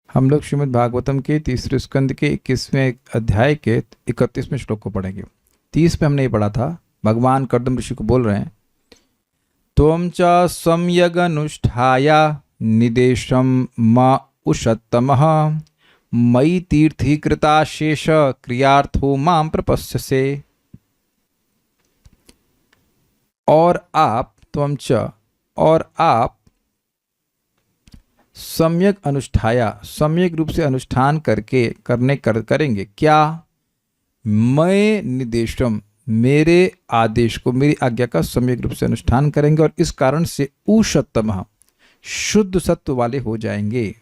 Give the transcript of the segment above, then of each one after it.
हम लोग श्रीमद् भागवतम के तीसरे स्कंद के 21वें अध्याय के 31वें श्लोक को पढ़ेंगे। 30 में हमने ये पढ़ा था। भगवान कर्दम ऋषि को बोल रहे हैं, त्वं च सम्यगनुष्ठाय निदेशं म उषत्तमः मयि तीर्थीकृता शेष क्रियार्थो मां प्रपश्यसे। और आप, त्वं च, और आप सम्यक अनुष्ठाया, सम्यक रूप से अनुष्ठान करके करेंगे क्या? मैं निदेशम, मेरे आदेश को, मेरी आज्ञा का सम्यक रूप से अनुष्ठान करेंगे और इस कारण से उषत्तमः, शुद्ध सत्व वाले हो जाएंगे।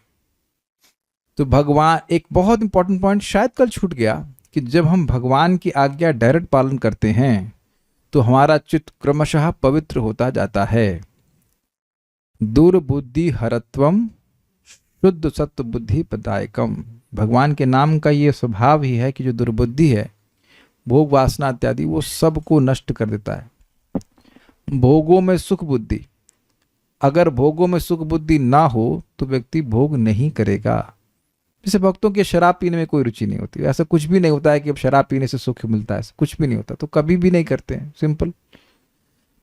तो भगवान, एक बहुत इंपॉर्टेंट पॉइंट शायद कल छूट गया कि जब हम भगवान की आज्ञा डायरेक्ट पालन करते हैं तो हमारा चित्त क्रमशः पवित्र होता जाता है। दुर्बुद्धि हरत्वम शुद्ध सत्व बुद्धि प्रदायकम। भगवान के नाम का ये स्वभाव ही है कि जो दुर्बुद्धि है, भोग वासना इत्यादि, वो सबको नष्ट कर देता है। भोगों में सुख बुद्धि, अगर भोगों में सुख बुद्धि ना हो तो व्यक्ति भोग नहीं करेगा। जैसे भक्तों के शराब पीने में कोई रुचि नहीं होती, ऐसा कुछ भी नहीं होता है कि अब शराब पीने से सुख मिलता है, कुछ भी नहीं होता, तो कभी भी नहीं करते हैं, सिंपल।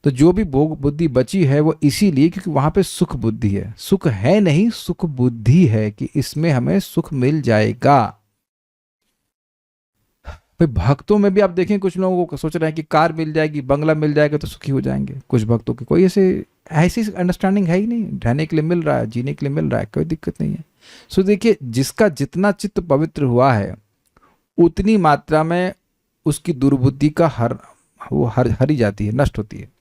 तो जो भी भोग बुद्धि बची है वो इसीलिए क्योंकि वहां पे सुख बुद्धि है। सुख है नहीं, सुख बुद्धि है कि इसमें हमें सुख मिल जाएगा। भाई भक्तों में भी आप देखें, कुछ लोगों को सोच रहे हैं कि कार मिल जाएगी, बंगला मिल जाएगा तो सुखी हो जाएंगे। कुछ भक्तों की कोई ऐसी अंडरस्टैंडिंग है ही नहीं। रहने के लिए मिल रहा है, जीने के लिए मिल रहा है, कोई दिक्कत नहीं है। सो देखिए, जिसका जितना चित्त पवित्र हुआ है उतनी मात्रा में उसकी दुर्बुद्धि का हरी जाती है, नष्ट होती है।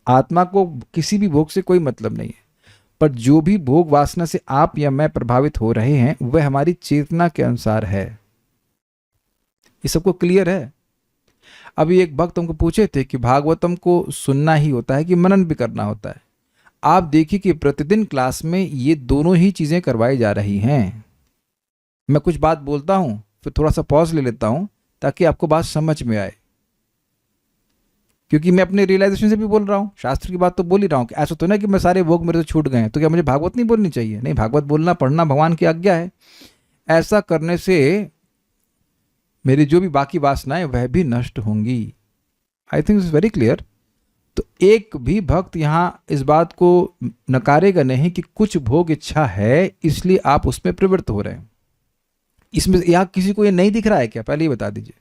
आत्मा को किसी भी भोग से कोई मतलब नहीं है, पर जो भी भोग वासना से आप या मैं प्रभावित हो रहे हैं वह हमारी चेतना के अनुसार है। ये सबको क्लियर है? अभी एक भक्त हमको पूछे थे कि भागवतम को सुनना ही होता है कि मनन भी करना होता है। आप देखिए कि प्रतिदिन क्लास में ये दोनों ही चीजें करवाई जा रही हैं। मैं कुछ बात बोलता हूं, फिर थोड़ा सा पॉज ले लेता हूं ताकि आपको बात समझ में आए, क्योंकि मैं अपने रियलाइजेशन से भी बोल रहा हूँ, शास्त्र की बात तो बोल ही रहा हूँ। कि ऐसा तो ना कि मैं सारे भोग मेरे से छूट गए हैं तो क्या मुझे भागवत नहीं बोलनी चाहिए? नहीं, भागवत बोलना पढ़ना भगवान की आज्ञा है। ऐसा करने से मेरी जो भी बाकी वासनाएं वह भी नष्ट होंगी। I think it's very clear. तो एक भी भक्त यहाँ इस बात को नकारेगा नहीं कि कुछ भोग इच्छा है इसलिए आप उसमें प्रवृत्त हो रहे हैं। इसमें यहाँ किसी को ये नहीं दिख रहा है क्या? पहले ही बता दीजिए।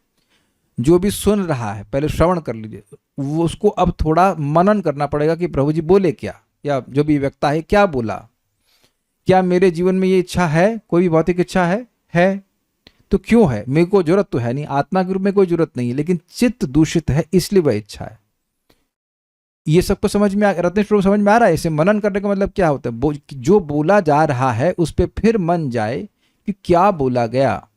जो भी सुन रहा है पहले श्रवण कर लीजिए, वो उसको अब थोड़ा मनन करना पड़ेगा कि प्रभु जी बोले क्या, या जो भी व्यक्ता है क्या बोला। क्या मेरे जीवन में ये इच्छा है? कोई भी भौतिक इच्छा है तो क्यों है? मेरे को जरूरत तो है नहीं, आत्मा के रूप में कोई जरूरत नहीं है, लेकिन चित्त दूषित है इसलिए वह इच्छा है। ये सबको समझ में रत्नेश प्रभु समझ में आ रहा है? इसे मनन करने का मतलब क्या होता है? जो बोला जा रहा है उस पर फिर मन जाए कि क्या बोला गया।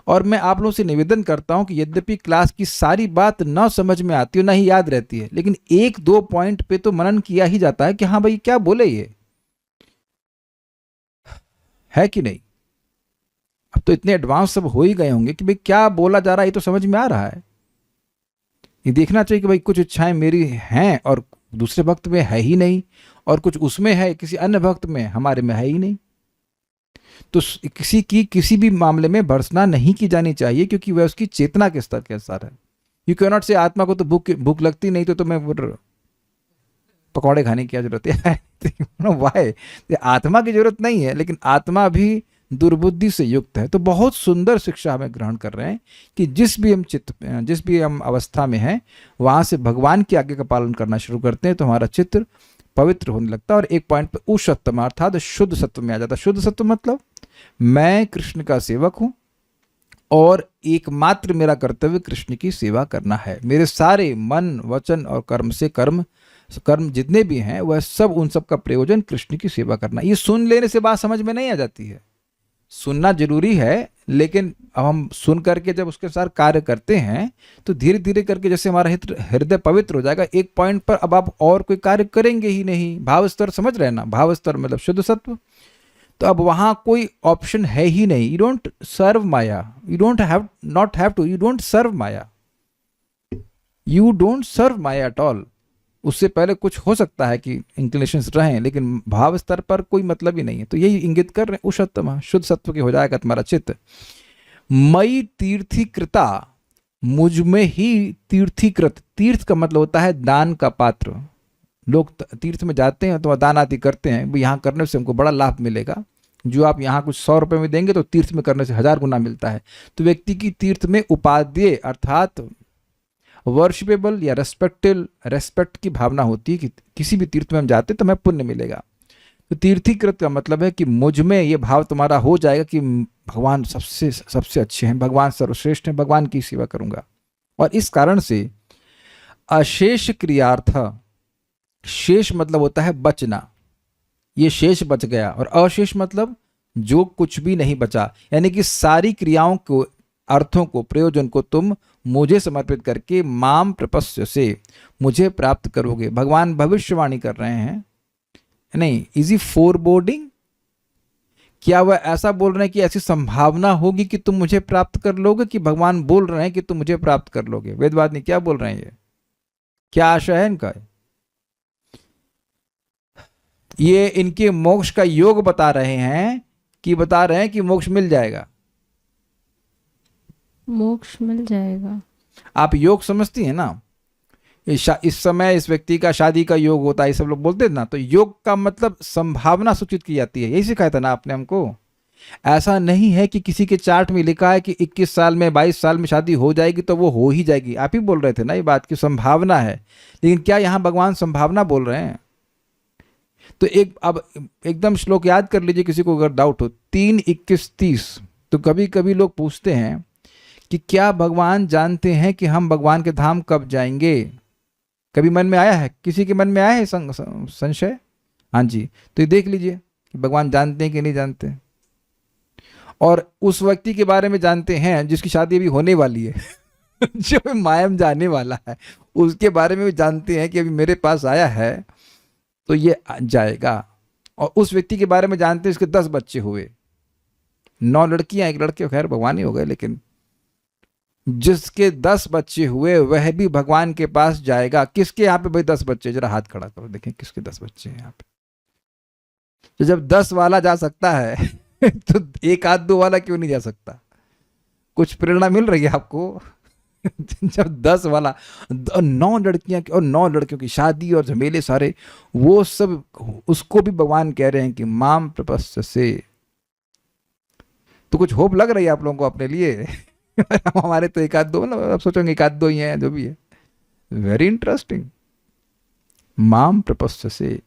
और मैं आप लोगों से निवेदन करता हूं कि यद्यपि क्लास की सारी बात ना समझ में आती हो, ना ही याद रहती है, लेकिन एक दो पॉइंट पे तो मनन किया ही जाता है कि हाँ भाई क्या बोले ये, है कि नहीं? अब तो इतने एडवांस सब हो ही गए होंगे कि भाई क्या बोला जा रहा है ये तो समझ में आ रहा है। ये देखना चाहिए कि भाई कुछ इच्छाएं मेरी हैं और दूसरे भक्त में है ही नहीं, और कुछ उसमें है किसी अन्य भक्त में, हमारे में है ही नहीं। तो किसी की किसी भी मामले में भर्सना नहीं की जानी चाहिए, क्योंकि वह उसकी चेतना के स्तर के अनुसार है। यू कैन नॉट से आत्मा को तो भूख लगती नहीं तो मैं पकौड़े खाने की क्या जरूरत है? वाई? आत्मा की जरूरत नहीं है, लेकिन आत्मा भी दुर्बुद्धि से युक्त है। तो बहुत सुंदर शिक्षा हमें ग्रहण कर रहे हैं कि जिस भी हम अवस्था में हैं वहां से भगवान की आज्ञा का पालन करना शुरू करते हैं तो हमारा चित्र पवित्र होने लगता है। और एक पॉइंट पे उषत्तम अर्थात शुद्ध सत्व में आ जाता है। शुद्ध सत्व मतलब मैं कृष्ण का सेवक हूं और एकमात्र मेरा कर्तव्य कृष्ण की सेवा करना है। मेरे सारे मन वचन और कर्म से कर्म जितने भी हैं वह सब, उन सब का प्रयोजन कृष्ण की सेवा करना। ये सुन लेने से बात समझ में नहीं आ जाती है। सुनना जरूरी है, लेकिन अब हम सुन करके जब उसके साथ कार्य करते हैं तो धीरे धीरे करके जैसे हमारा हृदय पवित्र हो जाएगा, एक पॉइंट पर अब आप और कोई कार्य करेंगे ही नहीं। भाव स्तर समझ रहे हैं ना? भाव स्तर मतलब शुद्ध सत्व। तो अब वहां कोई ऑप्शन है ही नहीं। You don't serve Maya, you don't have to, you don't serve Maya, you don't serve Maya at all. उससे पहले कुछ हो सकता है कि इंक्लिनेशंस रहें, लेकिन भाव स्तर पर कोई मतलब ही नहीं है। तो यही इंगित कर रहे हैं उषतम, शुद्ध सत्व के हो जाएगा तुम्हारा चित्त। मई तीर्थीकृता, मुझ में ही तीर्थीकृत। तीर्थ का मतलब होता है दान का पात्र। लोग तीर्थ में जाते हैं तो दान आदि करते हैं, यहाँ करने से हमको बड़ा लाभ मिलेगा। जो आप यहाँ कुछ 100 रुपये में देंगे तो तीर्थ में करने से 1000 गुना मिलता है। तो व्यक्ति की तीर्थ में उपादेय अर्थात वर्शिपेबल या रेस्पेक्ट की भावना होती है कि किसी भी तीर्थ में हम जाते तो हमें पुण्य मिलेगा। तो तीर्थीकृत का मतलब है कि मुझ में ये भाव तुम्हारा हो जाएगा कि भगवान सबसे सबसे अच्छे हैं, भगवान सर्वश्रेष्ठ हैं, भगवान की सेवा करूंगा। और इस कारण से अशेष क्रियार्थ, शेष मतलब होता है बचना, ये शेष बच गया, और अशेष मतलब जो कुछ भी नहीं बचा, यानी कि सारी क्रियाओं को, अर्थों को, प्रयोजन को तुम मुझे समर्पित करके माम प्रपस्य से मुझे प्राप्त करोगे। भगवान भविष्यवाणी कर रहे हैं, नहीं, इज ही फोरबोर्डिंग, क्या वह ऐसा बोल रहे हैं कि ऐसी संभावना होगी कि तुम मुझे प्राप्त कर लोगे, कि भगवान बोल रहे हैं कि तुम मुझे प्राप्त कर लोगे? वेदवादी क्या बोल रहे हैं, ये क्या आशा है इनका? ये इनके मोक्ष का योग बता रहे हैं कि बता रहे हैं कि मोक्ष मिल जाएगा, मोक्ष मिल जाएगा। आप योग समझती हैं ना, इस समय इस व्यक्ति का शादी का योग होता है, ये सब लोग बोलते हैं ना, तो योग का मतलब संभावना सूचित की जाती है। यही सिखाया था ना आपने हमको। ऐसा नहीं है कि किसी के चार्ट में लिखा है कि 21 साल में 22 साल में शादी हो जाएगी तो वो हो ही जाएगी। आप ही बोल रहे थे ना ये बात की संभावना है, लेकिन क्या यहाँ भगवान संभावना बोल रहे हैं? तो अब एकदम श्लोक याद कर लीजिए, किसी को अगर डाउट हो, 3, 21, 30। तो कभी कभी लोग पूछते हैं कि क्या भगवान जानते हैं कि हम भगवान के धाम कब जाएंगे? कभी मन में आया है, किसी के मन में आया है संशय? हाँ जी, तो ये देख लीजिए कि भगवान जानते हैं कि नहीं जानते। और उस व्यक्ति के बारे में जानते हैं जिसकी शादी अभी होने वाली है जो मायम जाने वाला है, उसके बारे में भी जानते हैं कि अभी मेरे पास आया है तो ये जाएगा। और उस व्यक्ति के बारे में जानते हैं इसके 10 बच्चे हुए, 9 लड़कियां 1 लड़के, खैर भगवान ही हो गए, लेकिन जिसके 10 बच्चे हुए वह भी भगवान के पास जाएगा। किसके यहाँ पे भाई 10 बच्चे? जरा हाथ खड़ा करो, देखें किसके 10 बच्चे हैं यहाँ पे। तो जब 10 वाला जा सकता है तो 1 आध 2 वाला क्यों नहीं जा सकता? कुछ प्रेरणा मिल रही है आपको? जब 10 वाला, 9 लड़कियां और 9 लड़कियों की शादी और झमेले सारे, वो सब उसको भी भगवान कह रहे हैं कि माम प्रपस्य से। तो कुछ होप लग रही है आप लोगों को अपने लिए? हमारे तो 1 आध 2, मतलब आप सोचोगे 1 आध 2 ही हैं, जो भी है। वेरी इंटरेस्टिंग, माम प्रपस्य से।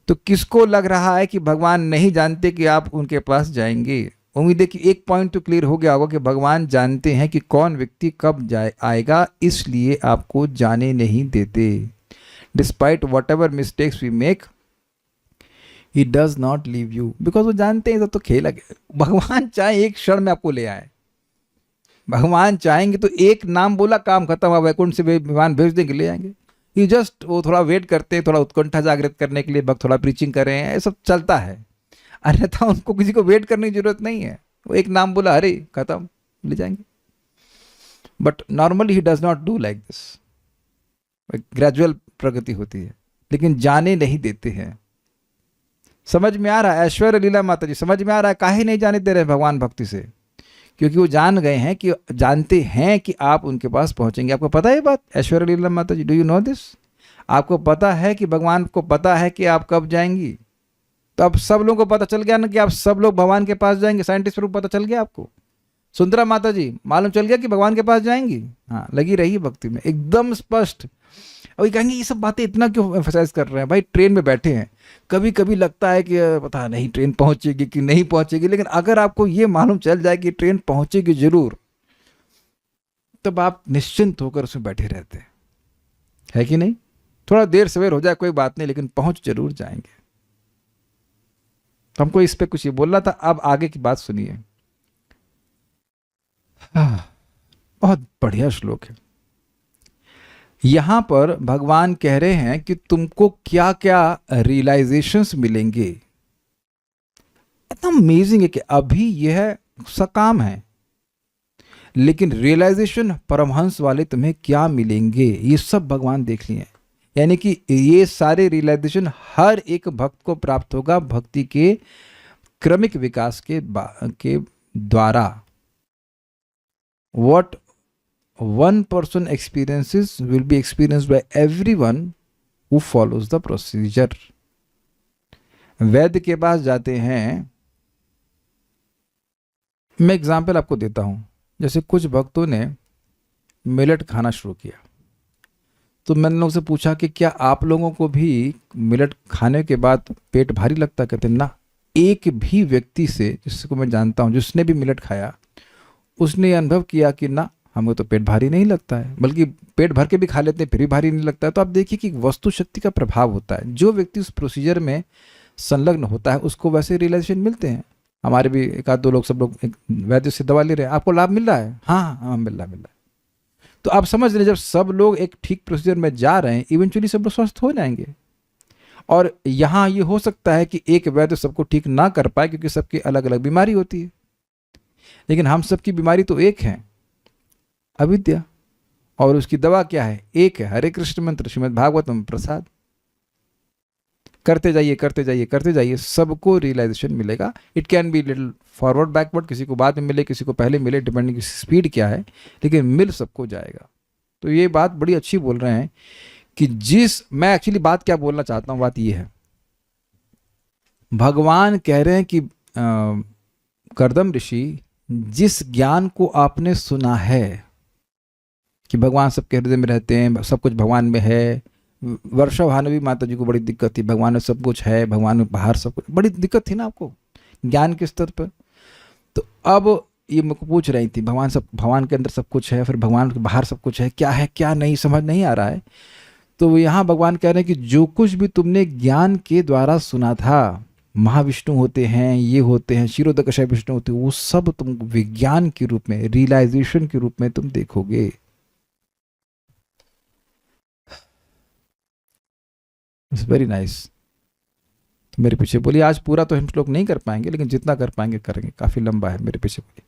तो किसको लग रहा है कि भगवान नहीं जानते कि आप उनके पास जाएंगे? उम्मीद है कि एक पॉइंट तो क्लियर हो गया होगा कि भगवान जानते हैं कि कौन व्यक्ति कब आएगा, इसलिए आपको जाने नहीं देते। Despite whatever mistakes we make, he does not leave you, because वो जानते हैं तो खेल है। भगवान चाहे एक क्षण में आपको ले आए, भगवान चाहेंगे तो एक नाम बोला, काम खत्म हुआ, वैकुंठ से विमान भेज देंगे, ले आएंगे। ये जस्ट वो थोड़ा वेट करते हैं, थोड़ा उत्कंठा जागृत करने के लिए, भक्त थोड़ा प्रीचिंग कर रहे हैं, ये सब चलता है। अन्यथा उनको किसी को वेट करने की जरूरत नहीं है, वो एक नाम बोला, अरे खत्म, ले जाएंगे। But normally he does not do like this, gradual प्रगति होती है, लेकिन जाने नहीं देते हैं। समझ में आ रहा है? ऐश्वर्य लीला माता जी, समझ में आ रहा है काहे नहीं जाने दे रहे भगवान भक्ति से? क्योंकि वो जान गए हैं कि, जानते हैं कि आप उनके पास पहुंचेंगे। आपको पता है ये बात ऐश्वर्य लीला माता जी? Do you know this? आपको पता है कि भगवान को पता है कि आप कब जाएंगी? तो अब सब लोगों को पता चल गया ना कि आप सब लोग भगवान के पास जाएंगे। साइंटिस्ट रूप पता चल गया आपको? सुंदरा माता जी, मालूम चल गया कि भगवान के पास जाएंगी? हाँ, लगी रही भक्ति में एकदम स्पष्ट। और ये कहेंगे ये सब बातें इतना क्यों एम्फसाइज कर रहे हैं? भाई ट्रेन में बैठे हैं, कभी कभी लगता है कि पता नहीं ट्रेन पहुंचेगी कि नहीं पहुंचेगी, लेकिन अगर आपको ये मालूम चल जाए कि ट्रेन पहुंचेगी जरूर, तब आप निश्चिंत होकर उसमें बैठे रहते हैं, है कि नहीं? थोड़ा देर सवेर हो जाए कोई बात नहीं, लेकिन पहुंच जरूर जाएंगे। तो हमको इस पे कुछ ये बोलना था। अब आगे की बात सुनिए। बहुत बढ़िया श्लोक है। यहां पर भगवान कह रहे हैं कि तुमको क्या क्या रियलाइजेशंस मिलेंगे। इतना अमेजिंग है कि अभी यह सकाम है, लेकिन रियलाइजेशन परमहंस वाले तुम्हें क्या मिलेंगे, ये सब भगवान देख लिए। यानी कि ये सारे रियलाइजेशन हर एक भक्त को प्राप्त होगा भक्ति के क्रमिक विकास के द्वारा. What one person experiences will be experienced by everyone who follows the procedure. वैद्य के पास जाते हैं, मैं एग्जाम्पल आपको देता हूँ. जैसे कुछ भक्तों ने मिलेट खाना शुरू किया, तो मैंने लोगों से पूछा कि क्या आप लोगों को भी मिलेट खाने के बाद पेट भारी लगता? कहते ना. एक भी व्यक्ति से जिसको मैं जानता हूँ जिसने भी मिलेट खाया, उसने ये अनुभव किया कि ना, हमें तो पेट भारी नहीं लगता है, बल्कि पेट भर के भी खा लेते हैं फिर भी भारी नहीं लगता है. तो आप देखिए कि वस्तु शक्ति का प्रभाव होता है. जो व्यक्ति उस प्रोसीजर में संलग्न होता है उसको वैसे रियलाइजेशन मिलते हैं. हमारे भी एक आध दो लोग, सब लोग वैद्य से दवा ले रहे हैं, आपको लाभ मिल रहा है? हाँ हाँ मिल रहा है. तो आप समझ रहे, जब सब लोग एक ठीक प्रोसीजर में जा रहे हैं, इवेंचुअली सब लोग स्वस्थ हो जाएंगे. और यहाँ ये हो सकता है कि एक वैद्य सबको ठीक ना कर पाए क्योंकि सबकी अलग अलग बीमारी होती है, लेकिन हम सबकी बीमारी तो एक है, अविद्या. और उसकी दवा क्या है? एक है, हरे कृष्ण मंत्र, श्रीमद् भागवतम प्रसाद. करते जाइए करते जाइए करते जाइए, सबको रियलाइजेशन मिलेगा. It can be little forward backward, किसी को बाद में मिले, किसी को पहले मिले, डिपेंडिंग स्पीड क्या है, लेकिन मिल सबको जाएगा. तो ये बात बड़ी अच्छी बोल रहे हैं कि मैं एक्चुअली बात क्या बोलना चाहता हूँ, बात ये है, भगवान कह रहे हैं कि कर्दम ऋषि, जिस ज्ञान को आपने सुना है कि भगवान सबके हृदय में रहते हैं, सब कुछ भगवान में है. वर्षा भानवी माता जी को बड़ी दिक्कत थी, भगवान में सब कुछ है, भगवान में बाहर सब कुछ, बड़ी दिक्कत थी ना आपको ज्ञान के स्तर पर. तो अब ये मुझको पूछ रही थी, भगवान के अंदर सब कुछ है, फिर भगवान के बाहर सब कुछ है क्या नहीं समझ नहीं आ रहा है. तो यहाँ भगवान कह रहे हैं कि जो कुछ भी तुमने ज्ञान के द्वारा सुना था, महाविष्णु होते हैं, ये होते हैं, क्षीरोदकशय विष्णु होते हैं, वो सब तुम विज्ञान के रूप में, रियलाइजेशन के रूप में तुम देखोगे. It's very nice. तो मेरे पीछे बोलिए. आज पूरा तो हम श्लोक नहीं कर पाएंगे, लेकिन जितना कर पाएंगे करेंगे, काफी लंबा है. मेरे पीछे बोलिए.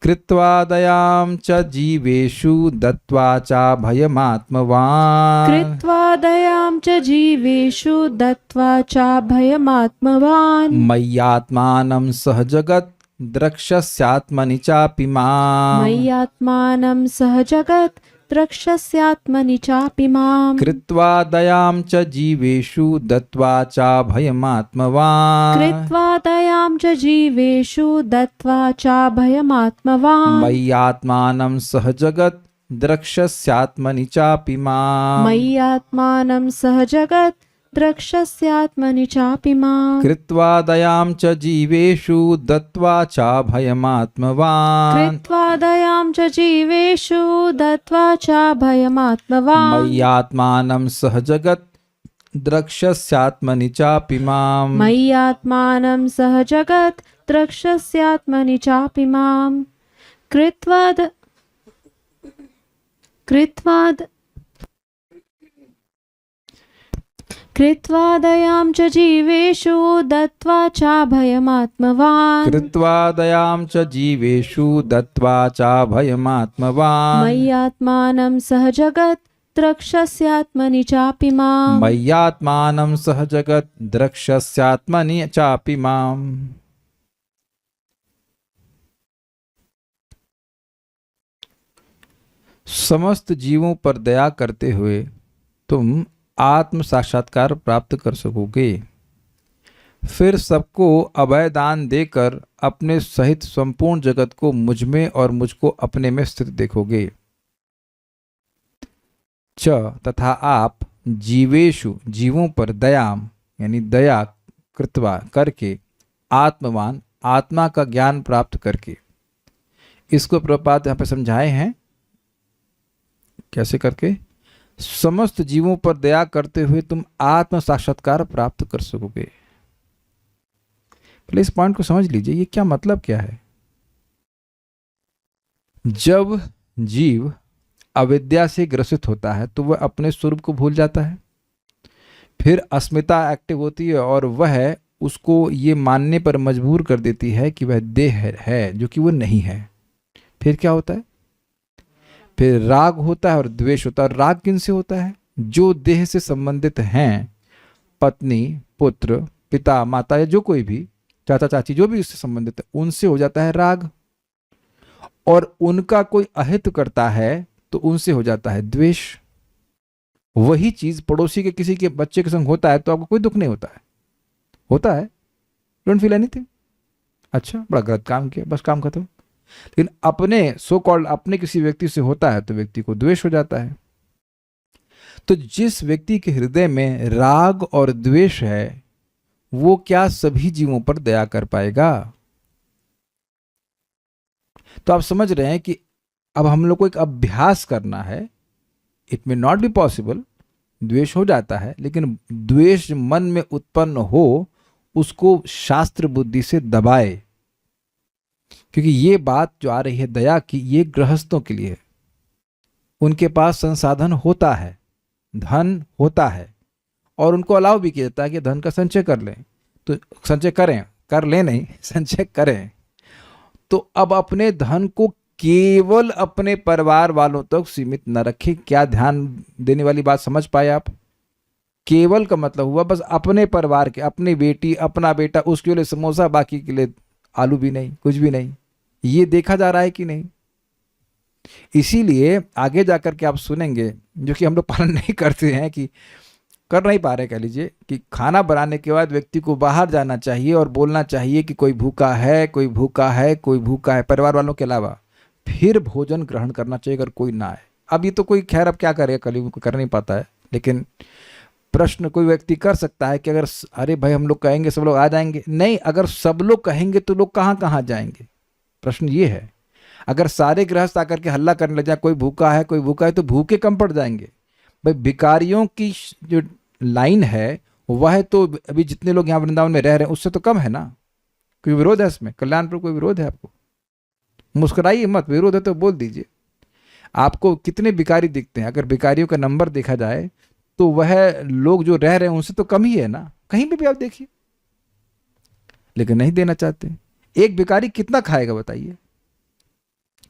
कृत्वा दयां च जीवेषु दत्वा च भयमात्मवान्. कृत्वा दयां च जीवेषु दत्वा च भयमात्मवान्. मय्यात्मानं सह जगत् द्रक्ष्यस्यात्मनि चापि माम्. मय्यात्मानं सह जगत् द्रक्ष्यस्यात्मनि चापि माम्. कृत्वा दयां च जीवेषु दत्वा च भयमात्मवान्. कृत्वा दयां च जीवेषु दत्वा च भयमात्मवान्. मय्यात्मानं सह जगत् द्रक्ष्यस्यात्मनि चापि माम्. मय्यात्मानं सह जगत् द्रक्ष्यस्यात्मनि चापि माम्. कृत्वा दयां च जीवेषु दत्वा च भयमात्मवान्. कृत्वा दयां च जीवेषु दत्वा च भयमात्मवान्. मय्यात्मानं सह जगत् द्रक्ष्यस्यात्मनि चापि माम्. मय्यात्मानं सह जगत् द्रक्ष्यस्यात्मनि चापि माम्. कृत्वा दयां च जीवेषु दत्वा च भयमात्मवान्. कृत्वा दयां च जीवेषु दत्वा च भयमात्मवान्. मय्यात्मानं सह जगत् द्रक्ष्यस्यात्मनि चापि माम्. मय्यात्मानं सह जगत् द्रक्ष्यस्यात्मनि चापि माम्. समस्त जीवों पर दया करते हुए तुम आत्म साक्षात्कार प्राप्त कर सकोगे. फिर सबको अभय दान देकर अपने सहित संपूर्ण जगत को मुझ में और मुझको अपने में स्थित देखोगे. च तथा आप जीवेषु जीवों पर दयाम यानी दया कृत्वा करके आत्मवान आत्मा का ज्ञान प्राप्त करके. इसको प्रभुपाद यहाँ पे समझाए हैं कैसे करके. समस्त जीवों पर दया करते हुए तुम आत्म साक्षात्कार प्राप्त कर सकोगे. पहले इस पॉइंट को समझ लीजिए, ये क्या मतलब क्या है. जब जीव अविद्या से ग्रसित होता है तो वह अपने स्वरूप को भूल जाता है. फिर अस्मिता एक्टिव होती है और वह उसको ये मानने पर मजबूर कर देती है कि वह देह है जो कि वह नहीं है. फिर क्या होता है, फिर राग होता है और द्वेष होता है. राग किन से होता है, जो देह से संबंधित हैं, पत्नी, पुत्र, पिता, माता या जो कोई भी, चाचा चाची, जो भी उससे संबंधित है, उनसे हो जाता है राग। और उनका कोई अहित करता है तो उनसे हो जाता है द्वेष। वही चीज पड़ोसी के किसी के बच्चे के संग होता है तो आपको कोई दुख नहीं होता है? होता है? Don't feel anything. अच्छा, बड़ा गलत काम किया, बस काम खत्म। लेकिन अपने सो कॉल्ड अपने किसी व्यक्ति से होता है तो व्यक्ति को द्वेष हो जाता है। तो जिस व्यक्ति के हृदय में राग और द्वेष है, वो क्या सभी जीवों पर दया कर पाएगा? तो आप समझ रहे हैं कि अब हम लोग को एक अभ्यास करना है। It may not be possible, द्वेष हो जाता है, लेकिन द्वेष मन में उत्पन्न हो उसको शास्त्र बुद्धि से दबाए। क्योंकि ये बात जो आ रही है दया की, ये गृहस्थों के लिए है। उनके पास संसाधन होता है, धन होता है, और उनको अलाउ भी किया जाता है कि धन का संचय कर लें। तो संचय करें, कर लें नहीं, संचय करें। तो अब अपने धन को केवल अपने परिवार वालों तक सीमित न रखें। क्या ध्यान देने वाली बात समझ पाए आप? केवल का मतलब हुआ बस अपने परिवार के, अपनी बेटी, अपना बेटा, उसके लिए समोसा, बाकी के लिए आलू भी नहीं, कुछ भी नहीं। ये देखा जा रहा है कि नहीं? इसीलिए आगे जाकर के आप सुनेंगे, जो कि हम लोग पालन नहीं करते हैं, कि कर नहीं पा रहे, कह लीजिए, कि खाना बनाने के बाद व्यक्ति को बाहर जाना चाहिए और बोलना चाहिए कि कोई भूखा है, कोई भूखा है, कोई भूखा है, परिवार वालों के अलावा, फिर भोजन ग्रहण करना चाहिए अगर कोई ना आए। अब ये तो कोई, खैर अब क्या करेगा, कलयुग को कर नहीं पाता है, लेकिन प्रश्न कोई व्यक्ति कर सकता है कि अगर अरे भाई हम लोग कहेंगे सब लोग आ जाएंगे। नहीं, अगर सब लोग कहेंगे तो लोग कहाँ कहाँ जाएंगे? प्रश्न ये है। अगर सारे गृहस्थ आकर के हल्ला करने लग जाए कोई भूखा है, कोई भूखा है, तो भूखे कम पड़ जाएंगे। भाई भिखारियों की जो लाइन है वह तो अभी जितने लोग यहाँ वृंदावन में रह रहे हैं उससे तो कम है ना। कोई विरोध है इसमें? कल्याणपुर कोई विरोध है आपको? मुस्कुराइए मत, विरोध है तो बोल दीजिए। आपको कितने भिखारी दिखते हैं? अगर भिखारियों का नंबर देखा जाए तो वह लोग जो रह रहे हैं उनसे तो कम ही है ना, कहीं पे भी आप देखिए। लेकिन नहीं देना चाहते। एक भिखारी कितना खाएगा बताइए?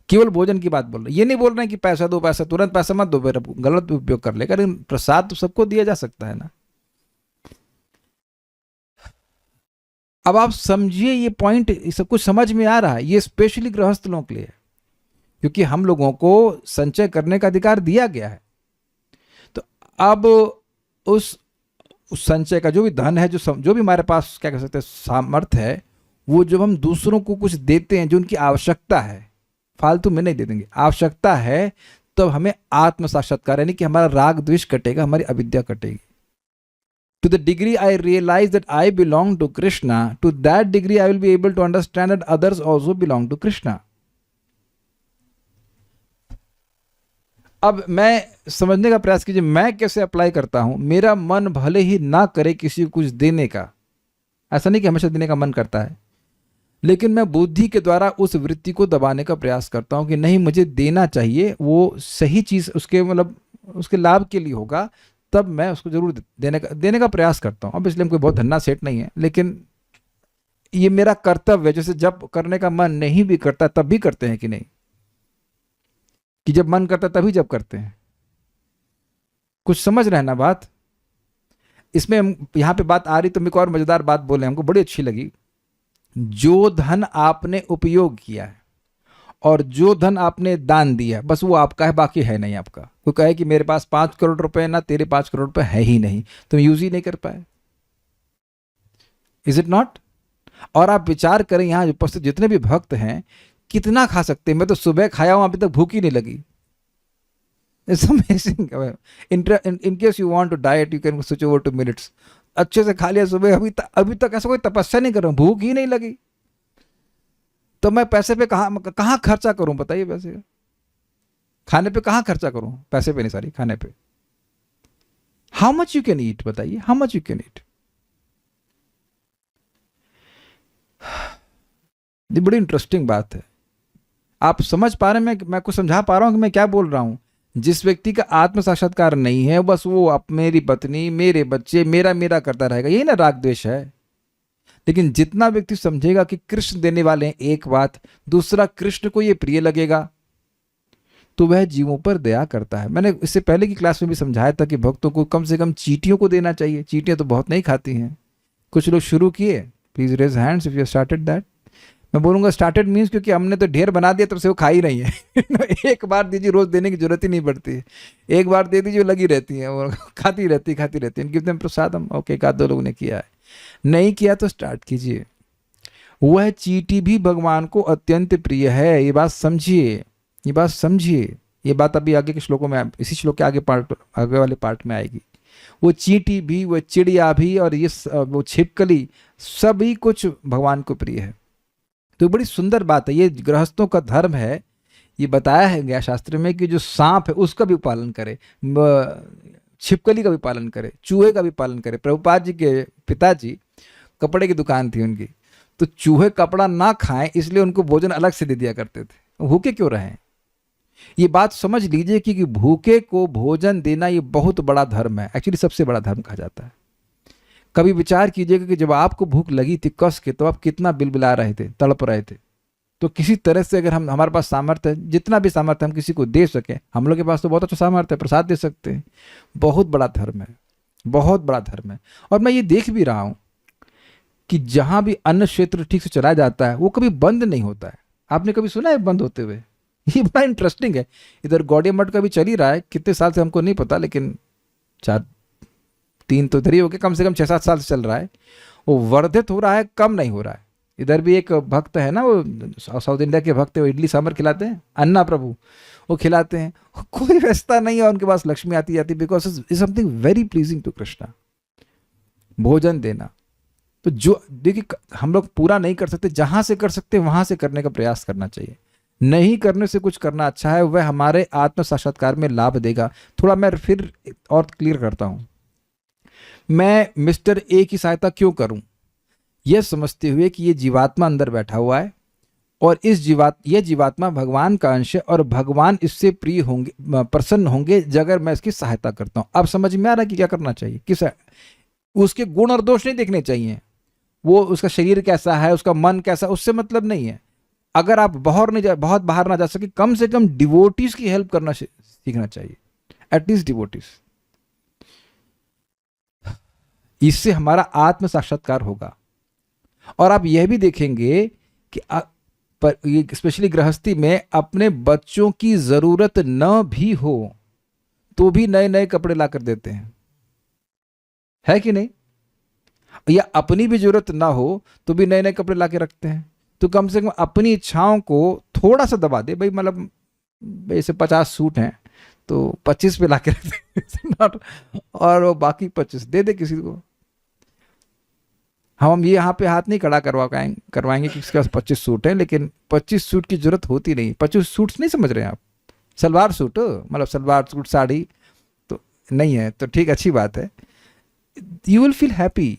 केवल भोजन की बात बोल रहे, ये नहीं बोल रहे हैं कि पैसा दो, पैसा तुरंत पैसा मत दो, गलत उपयोग कर लेगा, लेकिन प्रसाद तो सबको दिया जा सकता है ना। अब आप समझिए ये पॉइंट, सब कुछ समझ में आ रहा है। ये स्पेशली गृहस्थ लोगों के लिए है, क्योंकि हम लोगों को संचय करने का अधिकार दिया गया है। तो अब उस संचय का जो भी धन है, जो भी हमारे पास क्या कह सकते हैं सामर्थ्य है, वो जब हम दूसरों को कुछ देते हैं जो उनकी आवश्यकता है, फालतू में नहीं दे देंगे, आवश्यकता है, तब हमें आत्म साक्षात्कार, यानी कि हमारा राग द्वेष कटेगा, हमारी अविद्या कटेगी। To the degree I realize that I belong to Krishna, to that degree I will be able to understand that others also belong to Krishna. अब मैं समझने का प्रयास कीजिए, मैं कैसे अप्लाई करता हूं। मेरा मन भले ही ना करे किसी को कुछ देने का, ऐसा नहीं कि हमेशा देने का मन करता है, लेकिन मैं बुद्धि के द्वारा उस वृत्ति को दबाने का प्रयास करता हूं कि नहीं, मुझे देना चाहिए, वो सही चीज उसके मतलब उसके लाभ के लिए होगा, तब मैं उसको जरूर देने का प्रयास करता हूं। अब इसलिए कोई बहुत धन्ना सेठ नहीं है, लेकिन ये मेरा कर्तव्य है। जैसे जब करने का मन नहीं भी करता तब भी करते हैं कि नहीं, कि जब मन करता तभी जब करते हैं। कुछ समझ रहे हैं ना बात? इसमें यहां पे बात आ रही तो मैं एक और मजेदार बात बोले, हमको बड़ी अच्छी लगी। जो धन आपने उपयोग किया है और जो धन आपने दान दिया, बस वो आपका है, बाकी है नहीं आपका। कोई कहे कि मेरे पास 5 करोड़ रुपए ना, तेरे 5 करोड़ रुपए है ही नहीं, तुम यूज ही नहीं कर पाए। Is it not? और आप विचार करें, यहां उपस्थित जितने भी भक्त हैं कितना खा सकते हैं। मैं तो सुबह खाया हूं, अभी तक भूख ही नहीं लगी। It's amazing. In case you want to diet, you can switch over to millets. अच्छे से खा लिया सुबह, अभी तक ऐसा कोई तपस्या नहीं कर रहा हूं, भूख ही नहीं लगी। तो मैं पैसे पे कहां खर्चा करूं बताइए? पैसे खाने पे कहां खर्चा करूं? पैसे पे नहीं, सॉरी, खाने पे। How much you can eat बताइए, how much you can eat? ये बड़ी इंटरेस्टिंग बात है। आप समझ पा रहे हैं? मैं कुछ समझा पा रहा हूं कि मैं क्या बोल रहा हूं? जिस व्यक्ति का आत्म साक्षात्कार नहीं है, बस वो मेरी पत्नी, मेरे बच्चे, मेरा मेरा करता रहेगा, यही ना राग द्वेष है। लेकिन जितना व्यक्ति समझेगा कि कृष्ण देने वाले हैं एक बात, दूसरा कृष्ण को ये प्रिय लगेगा, तो वह जीवों पर दया करता है। मैंने इससे पहले की क्लास में भी समझाया था कि भक्तों को कम से कम चींटियों को देना चाहिए। चींटियां तो बहुत नहीं खाती हैं। कुछ लोग शुरू किए, please raise hands if you started that. मैं बोलूँगा स्टार्टेड मीन्स क्योंकि हमने तो ढेर बना दिया तब से वो खा ही रही है। एक बार दीजिए, रोज देने की जरूरत ही नहीं पड़ती है। एक बार दे दीजिए, वो लगी रहती है, वो खाती रहती है। गिव देम प्रसादम। ओके, एक आध दो लोगों ने किया है, नहीं किया तो स्टार्ट कीजिए। वह चींटी भी भगवान को अत्यंत प्रिय है। ये बात समझिए, ये बात समझिए। ये बात अभी आगे के श्लोकों में, इसी श्लोक के आगे वाले पार्ट में आएगी। वो चींटी भी, वो चिड़िया भी, और ये वो छिपकली, सभी कुछ भगवान को प्रिय है। तो बड़ी सुंदर बात है। ये गृहस्थों का धर्म है। ये बताया है गया शास्त्र में कि जो सांप है उसका भी पालन करे, छिपकली का भी पालन करे, चूहे का भी पालन करे। प्रभुपाद जी के पिताजी, कपड़े की दुकान थी उनकी, तो चूहे कपड़ा ना खाएं इसलिए उनको भोजन अलग से दे दिया करते थे। भूखे क्यों रहें? ये बात समझ लीजिए कि भूखे को भोजन देना ये बहुत बड़ा धर्म है। एक्चुअली सबसे बड़ा धर्म कहा जाता है। कभी विचार कीजिएगा कि जब आपको भूख लगी थी कस के, तो आप कितना बिलबिला रहे थे, तड़प रहे थे। तो किसी तरह से अगर हमारे पास सामर्थ्य है, जितना भी सामर्थ्य हम किसी को दे सके, हम लोग के पास तो बहुत अच्छा सामर्थ्य है, प्रसाद दे सकते हैं। बहुत बड़ा धर्म है, बहुत बड़ा धर्म है। और मैं ये देख भी रहा हूं कि जहां भी अन्न क्षेत्र ठीक से चलाया जाता है वो कभी बंद नहीं होता है। आपने कभी सुना है बंद होते हुए? ये बड़ा इंटरेस्टिंग है। इधर गौड़िया मठ का भी चल ही रहा है, कितने साल से हमको नहीं पता, लेकिन 3 तो इधर ही हो गए, कम से कम 6-7 साल से चल रहा है। वो वर्धित हो रहा है, कम नहीं हो रहा है। इधर भी एक भक्त है ना, वो साउथ इंडिया के भक्त है, वो इडली सांभर खिलाते हैं, अन्ना प्रभु, वो खिलाते हैं। कोई व्यवस्था नहीं है उनके पास, लक्ष्मी आती जाती, because is something very pleasing to Krishna, भोजन देना। तो जो देखिए, हम लोग पूरा नहीं कर सकते, जहां से कर सकते वहां से करने का प्रयास करना चाहिए। नहीं करने से कुछ करना अच्छा है, वह हमारे आत्म साक्षात्कार में लाभ देगा। थोड़ा मैं फिर और क्लियर करता हूं। मैं मिस्टर ए की सहायता क्यों करूं? यह समझते हुए कि ये जीवात्मा अंदर बैठा हुआ है और ये जीवात्मा भगवान का अंश है और भगवान इससे प्रिय होंगे, प्रसन्न होंगे अगर मैं इसकी सहायता करता हूं। अब समझ में आ रहा है कि क्या करना चाहिए। किस उसके गुण और दोष नहीं देखने चाहिए, वो उसका शरीर कैसा है, उसका मन कैसा, उससे मतलब नहीं है। अगर आप बहुत बाहर ना जा सके, कम से कम डिवोटीज की हेल्प करना सीखना चाहिए, एटलीस्ट डिवोटीज। इससे हमारा आत्म साक्षात्कार होगा। और आप यह भी देखेंगे कि स्पेशली गृहस्थी में अपने बच्चों की जरूरत न भी हो तो भी नए नए कपड़े लाकर देते हैं, है कि नहीं? या अपनी भी जरूरत ना हो तो भी नए नए कपड़े लाके रखते हैं। तो कम से कम अपनी इच्छाओं को थोड़ा सा दबा दे भाई। मतलब ऐसे 50 सूट हैं तो 25 पे लाके रखते और वो बाकी 25 दे दे किसी को। हम ये यहाँ पे हाथ नहीं खड़ा करवाएंगे कि इसके पास 25 सूट है, लेकिन 25 सूट की जरूरत होती नहीं। 25 सूट नहीं समझ रहे हैं आप? सलवार सूट, मतलब सलवार सूट साड़ी तो नहीं है तो ठीक, अच्छी बात है। You will feel happy.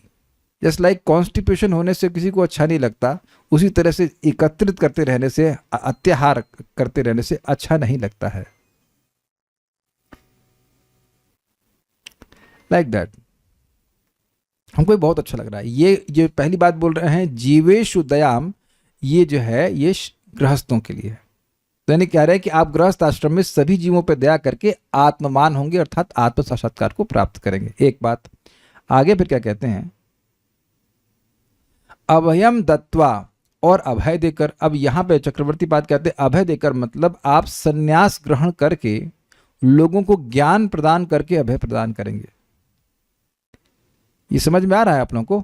Just like constipation होने से किसी को अच्छा नहीं लगता, उसी तरह से एकत्रित करते रहने से, अत्याहार करते रहने से अच्छा नहीं लगता है। Like that. हमको बहुत अच्छा लग रहा है। ये जो पहली बात बोल रहे हैं जीवेषु दयाम, ये जो है ये गृहस्थों के लिए है। तो यानी कह रहे हैं कि आप गृहस्थ आश्रम में सभी जीवों पर दया करके आत्ममान होंगे, अर्थात आत्म साक्षात्कार को प्राप्त करेंगे। एक बात आगे फिर क्या कहते हैं, अभयम दत्वा, और अभय देकर। अब यहां पे चक्रवर्ती पाद कहते हैं अभय देकर मतलब आप संन्यास ग्रहण करके लोगों को ज्ञान प्रदान करके अभय प्रदान करेंगे। ये समझ में आ रहा है आप लोगों को?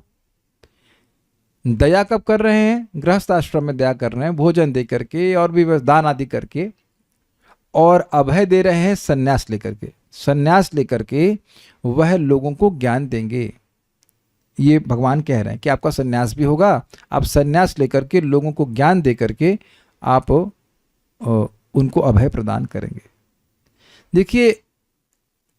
दया कब कर रहे हैं? गृहस्थ आश्रम में दया कर रहे हैं, भोजन दे करके और भी दान आदि करके। और अभय दे रहे हैं संन्यास लेकर के। संन्यास लेकर के वह लोगों को ज्ञान देंगे। ये भगवान कह रहे हैं कि आपका संन्यास भी होगा, आप संन्यास लेकर के लोगों को ज्ञान दे करके आप उनको अभय प्रदान करेंगे। देखिए,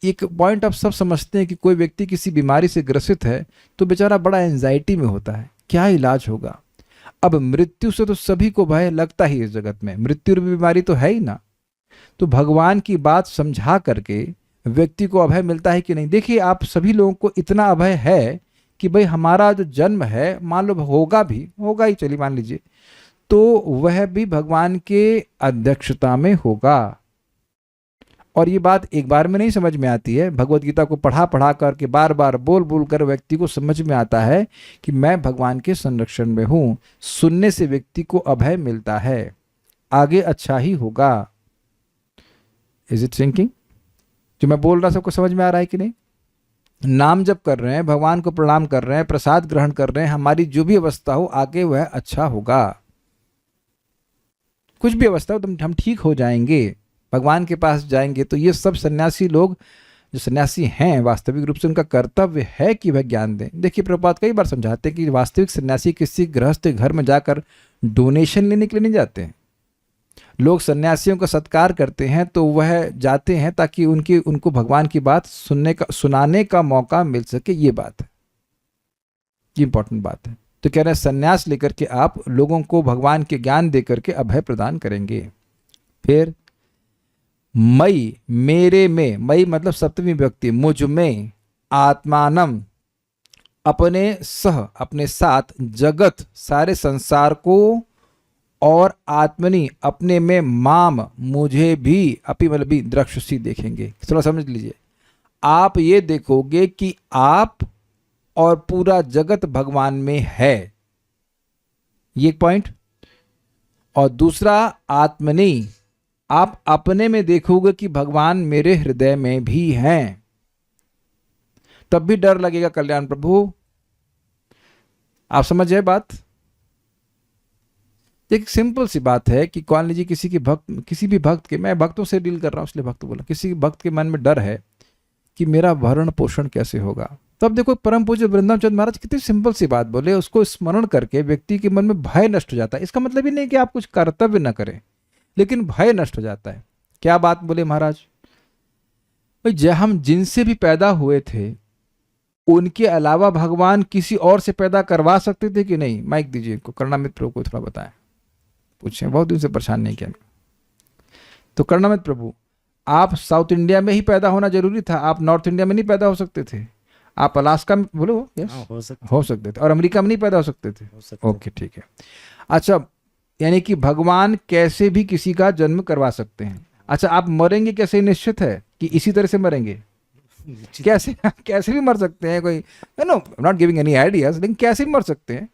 एक पॉइंट आप सब समझते हैं कि कोई व्यक्ति किसी बीमारी से ग्रसित है तो बेचारा बड़ा एंजाइटी में होता है, क्या इलाज होगा। अब मृत्यु से तो सभी को भय लगता ही इस जगत में, मृत्यु की बीमारी तो है ही ना। तो भगवान की बात समझा करके व्यक्ति को अभय मिलता है कि नहीं। देखिए, आप सभी लोगों को इतना अभय है कि भाई हमारा जो जन्म है, मान लो होगा ही, चलिए मान लीजिए, तो वह भी भगवान के अध्यक्षता में होगा। और ये बात एक बार में नहीं समझ में आती है। भगवत गीता को पढ़ा करके बार बार बोल बोल कर व्यक्ति को समझ में आता है कि मैं भगवान के संरक्षण में हूं। सुनने से व्यक्ति को अभय मिलता है, आगे अच्छा ही होगा। Is it sinking? जो मैं बोल रहा सबको समझ में आ रहा है कि नहीं? नाम जप कर रहे हैं, भगवान को प्रणाम कर रहे हैं, प्रसाद ग्रहण कर रहे हैं, हमारी जो भी अवस्था हो आगे वह अच्छा होगा। कुछ भी अवस्था हो तो हम ठीक हो जाएंगे, भगवान के पास जाएंगे। तो ये सब सन्यासी लोग जो सन्यासी हैं वास्तविक रूप से उनका कर्तव्य है कि वह ज्ञान दें। देखिए प्रभुपाद कई बार समझाते हैं कि वास्तविक सन्यासी किसी गृहस्थ के घर में जाकर डोनेशन लेने के लिए नहीं जाते हैं। लोग सन्यासियों का सत्कार करते हैं तो वह जाते हैं ताकि उनको भगवान की बात सुनाने का मौका मिल सके। ये बात है, ये इंपॉर्टेंट बात है। तो कह रहे हैं सन्यास लेकर के आप लोगों को भगवान के ज्ञान दे करके अभय प्रदान करेंगे। फिर मई, मेरे में, मई मतलब सप्तमी व्यक्ति, मुझ में, आत्मानम अपने सह अपने साथ, जगत सारे संसार को, और आत्मनि अपने में, माम मुझे भी, अपि मतलब भी द्रक्षसी देखेंगे। थोड़ा समझ लीजिए, आप ये देखोगे कि आप और पूरा जगत भगवान में है, ये एक पॉइंट। और दूसरा आत्मनि, आप अपने में देखोगे कि भगवान मेरे हृदय में भी हैं। तब भी डर लगेगा कल्याण प्रभु। आप समझ जाए बात? एक सिंपल सी बात है कि मान लीजिए किसी भी भक्त के, मैं भक्तों से डील कर रहा हूं इसलिए भक्त बोला, किसी भक्त के मन में डर है कि मेरा भरण पोषण कैसे होगा। तब देखो परम पूज्य वृंदावन चंद्र महाराज कितनी सिंपल सी बात बोले, उसको स्मरण करके व्यक्ति के मन में भय नष्ट हो जाता है। इसका मतलब ही नहीं कि आप कुछ कर्तव्य न करें, लेकिन भय नष्ट हो जाता है। क्या बात बोले महाराज? भाई जब हम जिनसे भी पैदा हुए थे उनके अलावा भगवान किसी और से पैदा करवा सकते थे कि नहीं? माइक दीजिए इनको, करुणामृत प्रभु को थोड़ा बताएं, पूछें, बहुत दिन से परेशान नहीं किया। तो करुणामृत प्रभु, आप साउथ इंडिया में ही पैदा होना जरूरी था, आप नॉर्थ इंडिया में नहीं पैदा हो सकते थे? आप अलास्का में, बोलो यस, हो सकते थे, और अमेरिका में नहीं पैदा हो सकते थे? ओके ठीक है। अच्छा, यानी कि भगवान कैसे भी किसी का जन्म करवा सकते हैं। अच्छा, आप मरेंगे कैसे निश्चित है कि इसी तरह से मरेंगे? कैसे भी मर सकते हैं, कोई no not giving any ideas, लेकिन कैसे भी मर सकते हैं,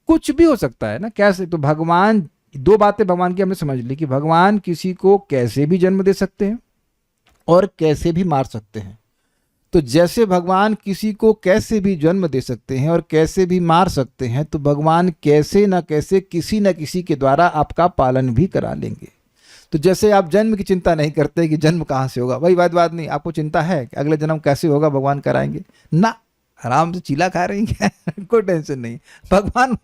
कुछ भी हो सकता है ना, कैसे। तो भगवान, दो बातें भगवान की हमने समझ ली कि भगवान किसी को कैसे भी जन्म दे सकते हैं और कैसे भी मार सकते हैं। तो जैसे भगवान किसी को कैसे भी जन्म दे सकते हैं और कैसे भी मार सकते हैं, तो भगवान कैसे न कैसे किसी न किसी के द्वारा आपका पालन भी करा लेंगे। तो जैसे आप जन्म की चिंता नहीं करते कि जन्म कहाँ से होगा, वही बात नहीं, आपको चिंता है कि अगले जन्म कैसे होगा, भगवान कराएंगे ना, आराम से चीला खा रही है कोई टेंशन नहीं। भगवान,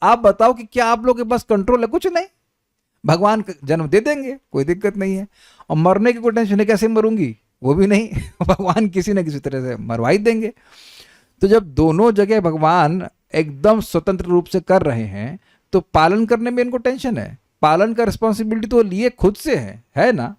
आप बताओ कि क्या आप लोग के पास कंट्रोल है? कुछ नहीं, भगवान जन्म दे देंगे, कोई दिक्कत नहीं है। और मरने की कोई टेंशन है, कैसे मरूंगी, वो भी नहीं भगवान किसी न किसी तरह से मरवा ही देंगे। तो जब दोनों जगह भगवान एकदम स्वतंत्र रूप से कर रहे हैं तो पालन करने में इनको टेंशन है? पालन का रिस्पॉन्सिबिलिटी तो लिए खुद से है ना।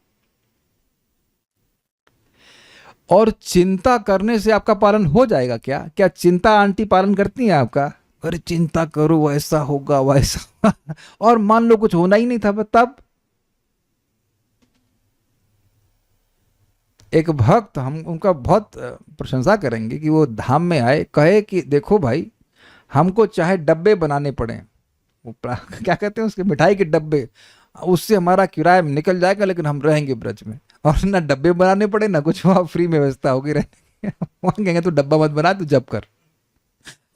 और चिंता करने से आपका पालन हो जाएगा क्या? क्या चिंता आंटी पालन करती हैं आपका? अरे चिंता करो वैसा होगा वैसा और मान लो कुछ होना ही नहीं था, तब एक भक्त, हम उनका बहुत प्रशंसा करेंगे कि वो धाम में आए, कहे कि देखो भाई, हमको चाहे डब्बे बनाने पड़े, वो क्या कहते हैं उसके, मिठाई के डब्बे, उससे हमारा किराया निकल जाएगा, लेकिन हम रहेंगे ब्रज में। और ना डब्बे बनाने पड़े ना कुछ, वहाँ फ्री में व्यवस्था होगी रहने। वहाँ कहेंगे तू डब्बा मत बना, तू जब कर।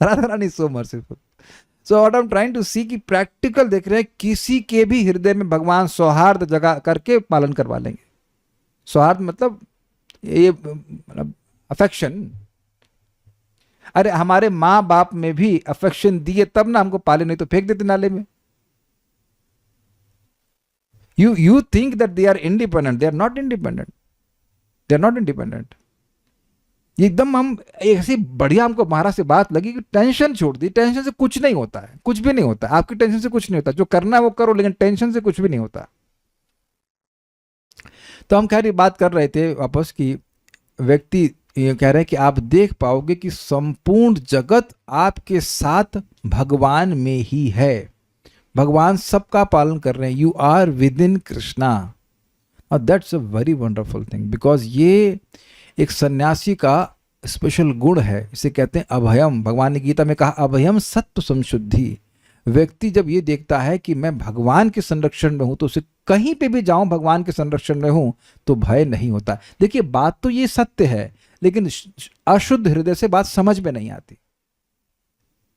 Radha Rani so merciful. So what I am trying to see कि प्रैक्टिकल देख रहे हैं, किसी के भी हृदय में भगवान सौहार्द जगा करके पालन करवा लेंगे। सौहार्द मतलब ये मतलब अफेक्शन। अरे हमारे माँ बाप में भी अफेक्शन दिए तब ना हमको पाले, नहीं तो फेंक देते नाले में। You think that they are independent, they are not independent, they are not independent। एकदम हम ऐसी बढ़िया, हमको महाराज से बात लगी कि टेंशन छोड़ दी, टेंशन से कुछ नहीं होता है, कुछ भी नहीं होता है, आपकी टेंशन से कुछ नहीं होता, जो करना है वो करो, लेकिन टेंशन से कुछ भी नहीं होता। तो हम खैर बात कर रहे थे वापस कि व्यक्ति ये कह रहे हैं कि आप देख पाओगे कि संपूर्ण जगत आपके साथ भगवान में ही है, भगवान सबका पालन कर रहे हैं। You are with in Krishna. और that's a very wonderful thing, because ये एक सन्यासी का स्पेशल गुण है। इसे कहते हैं अभयम। भगवान ने गीता में कहा अभयम सत्व संशुद्धि। व्यक्ति जब ये देखता है कि मैं भगवान के संरक्षण में हूं, तो उसे कहीं पे भी जाऊं भगवान के संरक्षण में हूं, तो भय नहीं होता। देखिए बात तो ये सत्य है, लेकिन अशुद्ध हृदय से बात समझ में नहीं आती।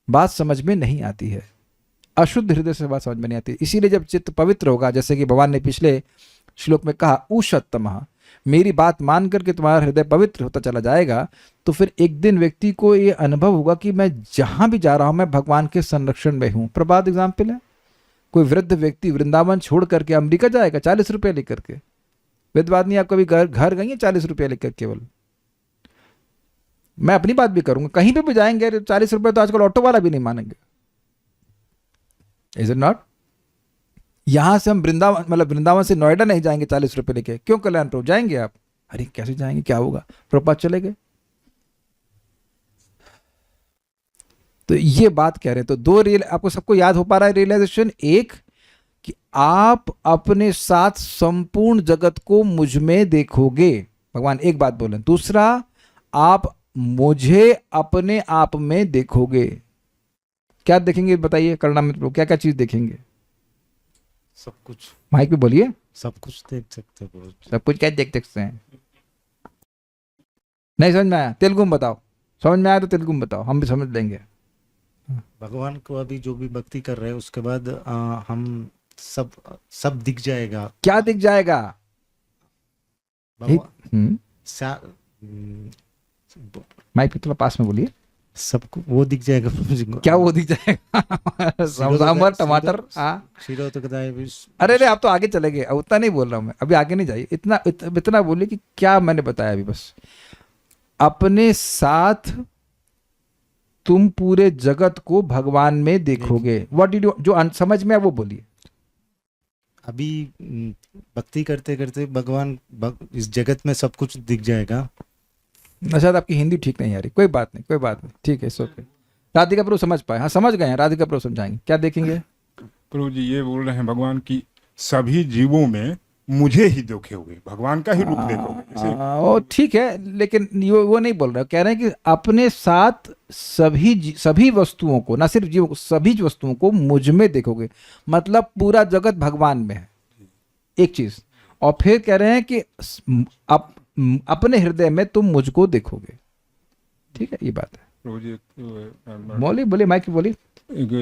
बात समझ में नहीं आती है, अशुद्ध हृदय से बात समझ में नहीं आती। इसीलिए जब चित्त पवित्र होगा, जैसे कि भगवान ने पिछले श्लोक में कहा उषत्तमः, मेरी बात मान करके तुम्हारा हृदय पवित्र होता चला जाएगा, तो फिर एक दिन व्यक्ति को ये अनुभव होगा कि मैं जहां भी जा रहा हूं मैं भगवान के संरक्षण में हूं। प्रभात एग्जाम्पल है, कोई वृद्ध व्यक्ति वृंदावन छोड़ करके अमेरिका जाएगा 40 रुपये लेकर के। वृद्ध आदमी आप कभी घर गई है 40 रुपये लेकर? केवल मैं अपनी बात भी करूंगा, कहीं पे भी जाएंगे 40 रुपये तो आजकल ऑटो वाला भी नहीं मानेंगे। Is it not? यहां से हम वृंदावन से नोएडा नहीं जाएंगे 40 रुपये लेके। क्यों कल्याणपुर जाएंगे आप? अरे कैसे जाएंगे, क्या होगा, प्रभुपाद चले गए। तो ये बात कह रहे हैं। तो दो आपको सबको याद हो पा रहा है रियलाइजेशन? एक कि आप अपने साथ संपूर्ण जगत को मुझ में देखोगे, भगवान एक बात बोले। दूसरा, आप मुझे अपने आप में देखोगे। क्या देखेंगे बताइए करना में, क्या क्या चीज देखेंगे? सब कुछ। माइक पे बोलिए। सब कुछ देख सकते हैं। सब कुछ क्या देख सकते हैं? नहीं समझ में आया? तेलुगु में बताओ। समझ में आया तो तेलुगु में बताओ, हम भी समझ लेंगे। भगवान को अभी जो भी भक्ति कर रहे हैं उसके बाद हम सब दिख जाएगा। क्या दिख जाएगा? माइक पे थोड़ा पास में बोलिए। सबको वो दिख जाएगा। क्या वो दिख जाएगा? सांभर टमाटर। अरे आप तो आगे चले गए, उतना नहीं बोल रहा हूं मैं, अभी आगे नहीं जाइए। इतना बोलिए कि क्या मैंने बताया अभी। बस अपने साथ तुम पूरे जगत को भगवान में देखोगे। व्हाट डिड यू, जो समझ में है वो बोलिए। अभी भक्ति करते करते भगवान इस जगत में सब कुछ दिख जाएगा। शायद आपकी हिंदी ठीक नहीं आ रही, कोई बात नहीं, कोई बात नहीं, ठीक है, ओके। राधिका प्रभु समझ पाए? हाँ समझ गए हैं, राधिका प्रभु समझाएंगे। क्या देखेंगे? प्रभु जी ये बोल रहे हैं भगवान की सभी जीवों में मुझे ही देखोगे, भगवान का ही रूप देखोगे। ओ ठीक है, लेकिन वो नहीं बोल रहे, कह रहे हैं कि अपने साथ सभी वस्तुओं को, ना सिर्फ जीवों को, सभी वस्तुओं को मुझ में देखोगे। मतलब पूरा जगत भगवान में है, एक चीज। और फिर कह रहे हैं कि अपने हृदय में तुम मुझको देखोगे। ठीक है, ये बात है। बोलिए माइक बोलिए।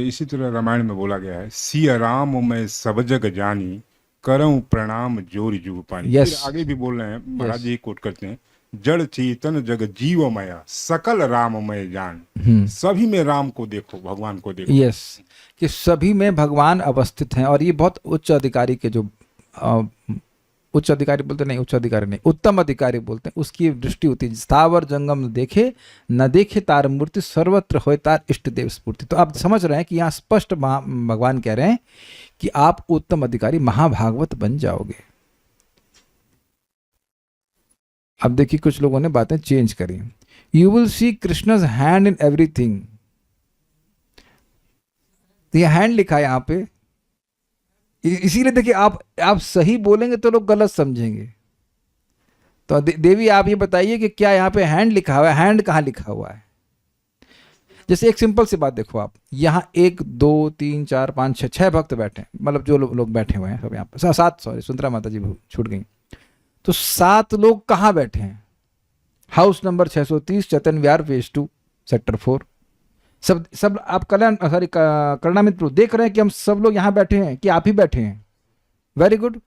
इसी तरह रामायण में बोला गया है, सिया राम मैं सब जग जानी, करऊं प्रणाम जोरी जुग पानी। yes. फिर आगे भी बोल रहे हैं, महाराज जी कोट करते हैं, जड़ चेतन जग जीव मया सकल राममय जान। सभी में राम को देखो, भगवान को देखो। यस, कि सभी में भगवान अवस्थित हैं। और ये बहुत उच्च अधिकारी के जो उच्च अधिकारी बोलते नहीं, उच्च अधिकारी नहीं, उत्तम अधिकारी बोलते हैं, उसकी दृष्टि होती है। स्थावर जंगम देखे न देखे तार मूर्ति, सर्वत्र होए तार इष्ट देव स्फूर्ति। तो आप समझ रहे हैं कि यहाँ स्पष्ट भगवान कह रहे हैं कि आप उत्तम अधिकारी महाभागवत बन जाओगे। अब देखिए कुछ लोगों ने बातें चेंज करी। You will see Krishna's hand in everything. ये हैंड लिखा है यहाँ पे, इसीलिए देखिए आप सही बोलेंगे तो लोग गलत समझेंगे। तो देवी आप ये बताइए कि क्या यहाँ पे हैंड लिखा हुआ है? हैंड कहाँ लिखा हुआ है? जैसे एक सिंपल सी बात देखो, आप यहाँ 1 2 3 4 5 6 भक्त बैठे हैं, मतलब जो लोग बैठे हुए हैं सब यहाँ पे 7, सॉरी सुंदरा माता जी छूट गई। तो 7 लोग कहाँ बैठे हैं? हाउस नंबर 630, चैतन्य विहार फेज 2 सेक्टर 4। सब आप करुणा मित्र देख रहे हैं कि हम सब लोग यहाँ बैठे हैं कि आप ही बैठे हैं? Very good.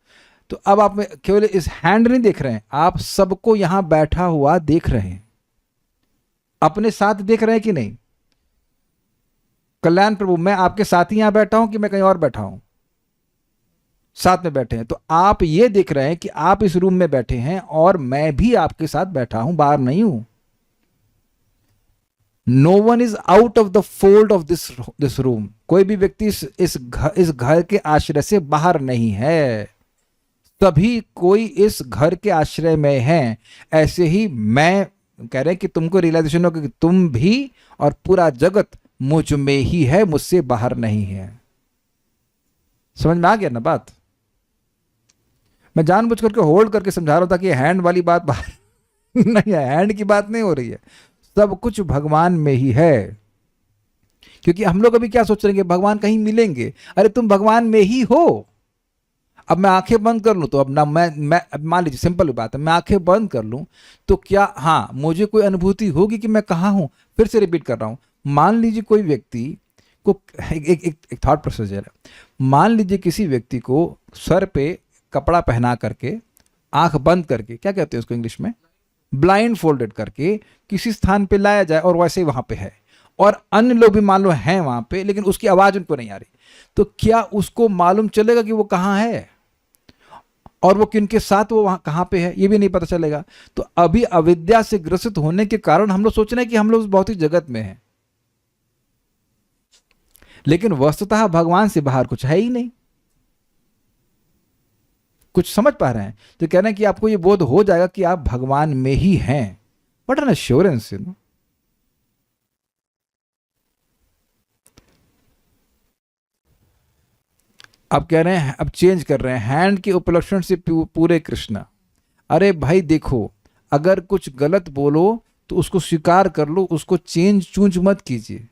तो अब आप केवल इस हैंड नहीं देख रहे हैं, आप सबको यहाँ बैठा हुआ देख रहे हैं। अपने साथ देख रहे हैं कि नहीं? कल्याण प्रभु, मैं आपके साथ ही यहां बैठा हूं कि मैं कहीं और बैठा हूं? साथ में बैठे हैं। तो आप ये देख रहे हैं कि आप इस रूम में बैठे हैं और मैं भी आपके साथ बैठा हूं, बाहर नहीं हूं। No one is out of the fold of this room. कोई भी व्यक्ति इस घर के आश्रय से बाहर नहीं है। सभी कोई इस घर के आश्रय में है। ऐसे ही मैं कह रहे हैं कि तुमको रियलाइजेशन होगा कि तुम भी और पूरा जगत मुझ में ही है, मुझसे बाहर नहीं है। समझ में आ गया ना बात? मैं जानबूझ करके होल्ड करके समझा रहा था कि हैंड वाली बात बाहर नहीं है, हैंड की बात नहीं हो रही है, सब कुछ भगवान में ही है। क्योंकि हम लोग अभी क्या सोच रहे हैं कि भगवान कहीं मिलेंगे, अरे तुम भगवान में ही हो। अब मैं आंखें बंद कर लूं तो अब ना मैं मान लीजिए सिंपल बात है, मैं आंखें बंद कर लूं तो क्या हाँ मुझे कोई अनुभूति होगी कि मैं कहाँ हूं? फिर से रिपीट कर रहा हूं, मान लीजिए कोई व्यक्ति को एक थॉट प्रोसेसर है, मान लीजिए किसी व्यक्ति को सर पे कपड़ा पहना करके आंख बंद करके, क्या कहते हैं उसको इंग्लिश में, ब्लाइंड फोल्डेड करके किसी स्थान पे लाया जाए और वैसे ही वहां पे है, और अन्य लोग भी मान लो हैं वहां पे लेकिन उसकी आवाज उनको नहीं आ रही, तो क्या उसको मालूम चलेगा कि वो कहाँ है और वो किनके साथ वो वहां कहाँ पे है? ये भी नहीं पता चलेगा। तो अभी अविद्या से ग्रसित होने के कारण हम लोग सोच रहे हैं कि हम लोग भौतिक जगत में हैं, लेकिन वस्तुतः भगवान से बाहर कुछ है ही नहीं। कुछ समझ पा रहे हैं? तो कह रहे हैं कि आपको ये बोध हो जाएगा कि आप भगवान में ही हैं। What an assurance, you know. अब कह रहे हैं, अब चेंज कर रहे हैं, हैंड के उपलक्षण से पूरे कृष्ण। अरे भाई देखो, अगर कुछ गलत बोलो तो उसको स्वीकार कर लो, उसको चेंज चूंज मत कीजिए।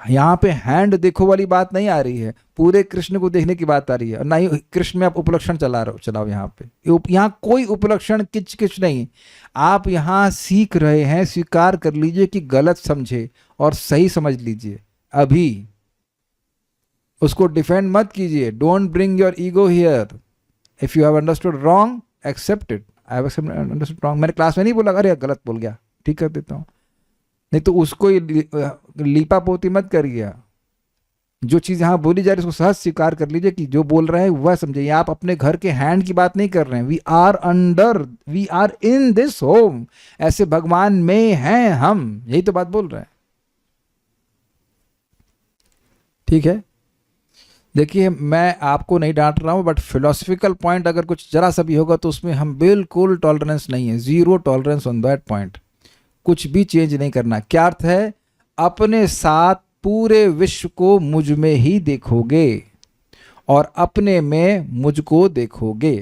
यहां पे हैंड देखो वाली बात नहीं आ रही है, पूरे कृष्ण को देखने की बात आ रही है, और ना ही कृष्ण में आप उपलक्षण चलाओ। यहाँ पे यहां कोई उपलक्षण किच किच नहीं। आप यहां सीख रहे हैं, स्वीकार कर लीजिए कि गलत समझे और सही समझ लीजिए। अभी उसको डिफेंड मत कीजिए। Don't bring your ego here. If you have understood wrong, accept it. I have understood wrong. मैंने क्लास में नहीं बोला अरे गलत बोल गया, ठीक कर देता हूँ, नहीं तो उसको लीपा पोती मत करिए। जो चीज यहां बोली जा रही है उसको सहज स्वीकार कर लीजिए कि जो बोल रहे हैं वह समझिए। आप अपने घर के हैंड की बात नहीं कर रहे हैं। We are in this home, ऐसे भगवान में हैं हम, यही तो बात बोल रहे हैं। ठीक है, देखिए मैं आपको नहीं डांट रहा हूं, बट फिलोसफिकल पॉइंट अगर कुछ जरा सा भी होगा तो उसमें हम बिल्कुल टॉलरेंस नहीं है, zero tolerance on that point. कुछ भी चेंज नहीं करना। क्या अर्थ है? अपने साथ पूरे विश्व को मुझ में ही देखोगे और अपने में मुझको देखोगे।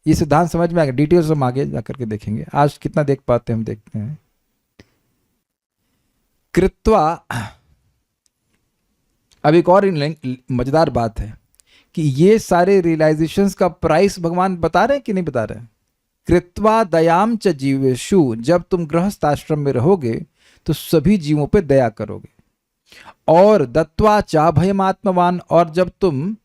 ये सिद्धांत समझ में आ गया? डिटेल्स हम आगे जाकर के देखेंगे, आज कितना देख पाते हैं हम देखते हैं। कृत्वा, अब एक और मजेदार बात है कि ये सारे रियलाइजेशंस का प्राइस भगवान बता रहे हैं कि नहीं बता रहे हैं? कृत्वा दयाम च जीवेषु, जब तुम गृहस्थ आश्रम में रहोगे तो सभी जीवों पे दया करोगे। और दत्वा चाभयमात्मवान, और जब तुम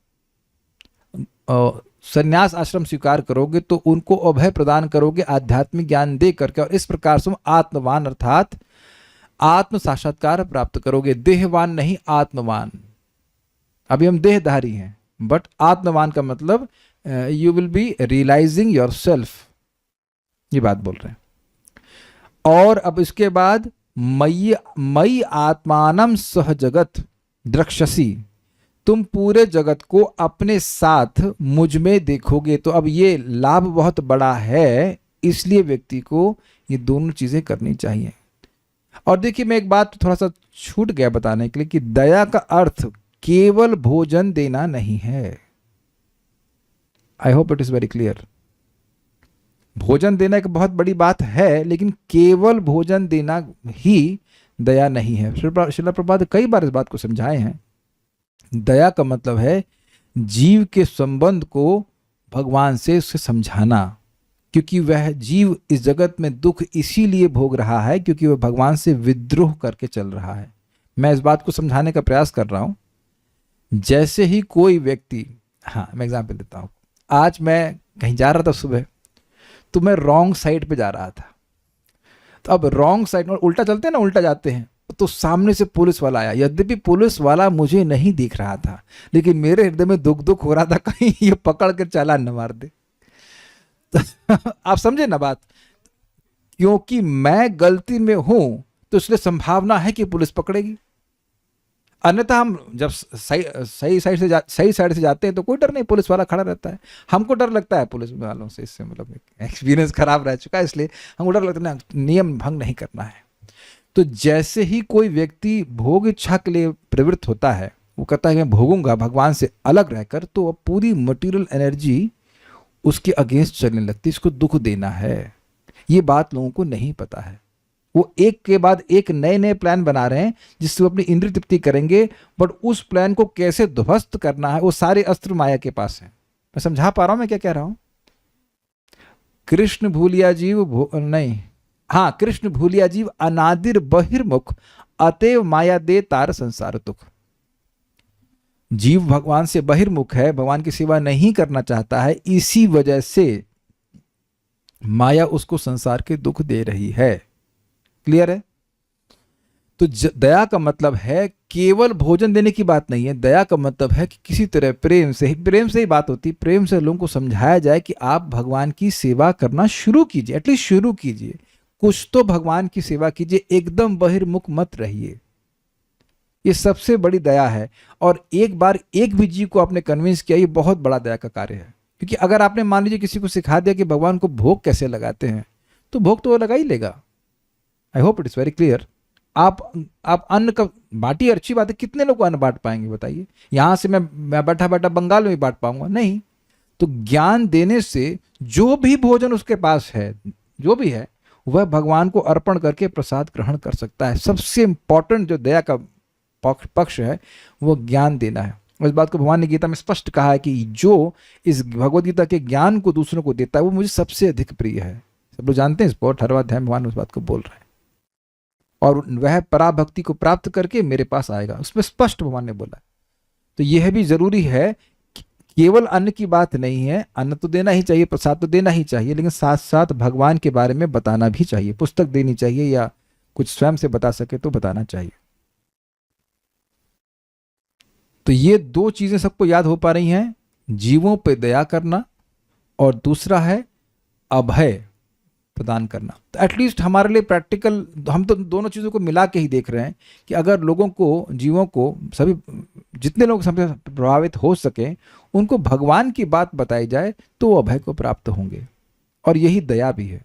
संन्यास आश्रम स्वीकार करोगे तो उनको अभय प्रदान करोगे आध्यात्मिक ज्ञान दे करके, और इस प्रकार से आत्मवान अर्थात आत्म साक्षात्कार प्राप्त करोगे। देहवान नहीं, आत्मवान। अभी हम देहधारी हैं, बट आत्मवान का मतलब you will be realising yourself, ये बात बोल रहे हैं। और अब इसके बाद मयि आत्मानम सह जगत द्रक्षसी, तुम पूरे जगत को अपने साथ मुझ में देखोगे। तो अब ये लाभ बहुत बड़ा है, इसलिए व्यक्ति को ये दोनों चीजें करनी चाहिए। और देखिए मैं एक बात थोड़ा सा छूट गया बताने के लिए कि दया का अर्थ केवल भोजन देना नहीं है। I hope it is very clear. भोजन देना एक बहुत बड़ी बात है, लेकिन केवल भोजन देना ही दया नहीं है। श्रील प्रभुपाद कई बार इस बात को समझाए हैं। दया का मतलब है जीव के संबंध को भगवान से उससे समझाना, क्योंकि वह जीव इस जगत में दुख इसीलिए भोग रहा है क्योंकि वह भगवान से विद्रोह करके चल रहा है। मैं इस बात को समझाने का प्रयास कर रहा हूं। जैसे ही कोई व्यक्ति, हाँ मैं एग्जाम्पल देता हूं। आज मैं कहीं जा रहा था सुबह, तो मैं रॉन्ग साइड पे जा रहा था। तो अब रॉन्ग साइड में उल्टा चलते हैं ना, उल्टा जाते हैं, तो सामने से पुलिस वाला आया। यद्यपि पुलिस वाला मुझे नहीं दिख रहा था, लेकिन मेरे हृदय में दुख हो रहा था कहीं ये पकड़ कर चालान न मार दे। आप समझे ना बात? क्योंकि मैं गलती में हूं तो इसलिए संभावना है कि पुलिस पकड़ेगी। अन्यथा हम जब सही साइड से जाते हैं तो कोई डर नहीं, पुलिस वाला खड़ा रहता है। हमको डर लगता है पुलिस वालों से, इससे मतलब एक्सपीरियंस खराब रह चुका है, इसलिए हमको डर लगता है नियम भंग नहीं करना है। तो जैसे ही कोई व्यक्ति भोग इच्छा के लिए प्रवृत्त होता है, वो कहता है कि मैं भोगूंगा भगवान से अलग रहकर, तो अब पूरी मटेरियल एनर्जी उसके अगेंस्ट चलने लगती है, इसको दुख देना है। ये बात लोगों को नहीं पता है। वो एक के बाद एक नए नए प्लान बना रहे हैं जिससे वो अपनी इंद्रिय तृप्ति करेंगे, बट उस प्लान को कैसे ध्वस्त करना है वो सारे अस्त्र माया के पास हैं। मैं समझा पा रहा हूं मैं क्या कह रहा हूं? कृष्ण भूलिया जीव नहीं, हाँ, कृष्ण भूलिया जीव अनादिर बहिर्मुख, अतएव माया दे तार संसार दुख। जीव भगवान से बहिर्मुख है, भगवान की सेवा नहीं करना चाहता है, इसी वजह से माया उसको संसार के दुख दे रही है। क्लियर है? तो दया का मतलब है केवल भोजन देने की बात नहीं है। दया का मतलब है कि किसी तरह प्रेम से ही बात होती, प्रेम से लोगों को समझाया जाए कि आप भगवान की सेवा करना शुरू कीजिए, एटलीस्ट शुरू कीजिए, कुछ तो भगवान की सेवा कीजिए, एकदम बहिर्मुख मत रहिए। ये सबसे बड़ी दया है। और एक बार एक भी जीव को आपने कन्विंस किया, ये बहुत बड़ा दया का कार्य है। क्योंकि अगर आपने मान लीजिए किसी को सिखा दिया कि भगवान को भोग कैसे लगाते हैं, तो भोग तो वो लगा ही लेगा। I hope it is very clear. आप अन्न का बांटी, अच्छी बात है, कितने लोग अन्न बांट पाएंगे बताइए? यहां से मैं बैठा बैठा बंगाल में भी बांट पाऊंगा? नहीं। तो ज्ञान देने से जो भी भोजन उसके पास है, जो भी है, वह भगवान को अर्पण करके प्रसाद ग्रहण कर सकता है। सबसे इंपॉर्टेंट जो दया का पक्ष है वो ज्ञान देना है। इस बात को भगवान ने गीता में स्पष्ट कहा है कि जो इस भगवद गीता के ज्ञान को दूसरों को देता है वो मुझे सबसे अधिक प्रिय है। सब लोग जानते हैं इसको, 18वां अध्याय में भगवान उस बात को बोल रहे हैं। और वह पराभक्ति को प्राप्त करके मेरे पास आएगा, उसमें स्पष्ट भगवान ने बोला। तो यह भी जरूरी है, केवल अन्न की बात नहीं है, अन्न तो देना ही चाहिए, प्रसाद तो देना ही चाहिए, लेकिन साथ साथ भगवान के बारे में बताना भी चाहिए। पुस्तक देनी चाहिए या कुछ स्वयं से बता सके तो बताना चाहिए। तो ये दो चीजें सबको याद हो पा रही हैं, जीवों पे दया करना और दूसरा है अभय प्रदान करना। तो एटलीस्ट हमारे लिए प्रैक्टिकल, हम तो दोनों चीज़ों को मिला के ही देख रहे हैं कि अगर लोगों को, जीवों को, सभी जितने लोग हमसे प्रभावित हो सके, उनको भगवान की बात बताई जाए तो वो अभय को प्राप्त होंगे। और यही दया भी है।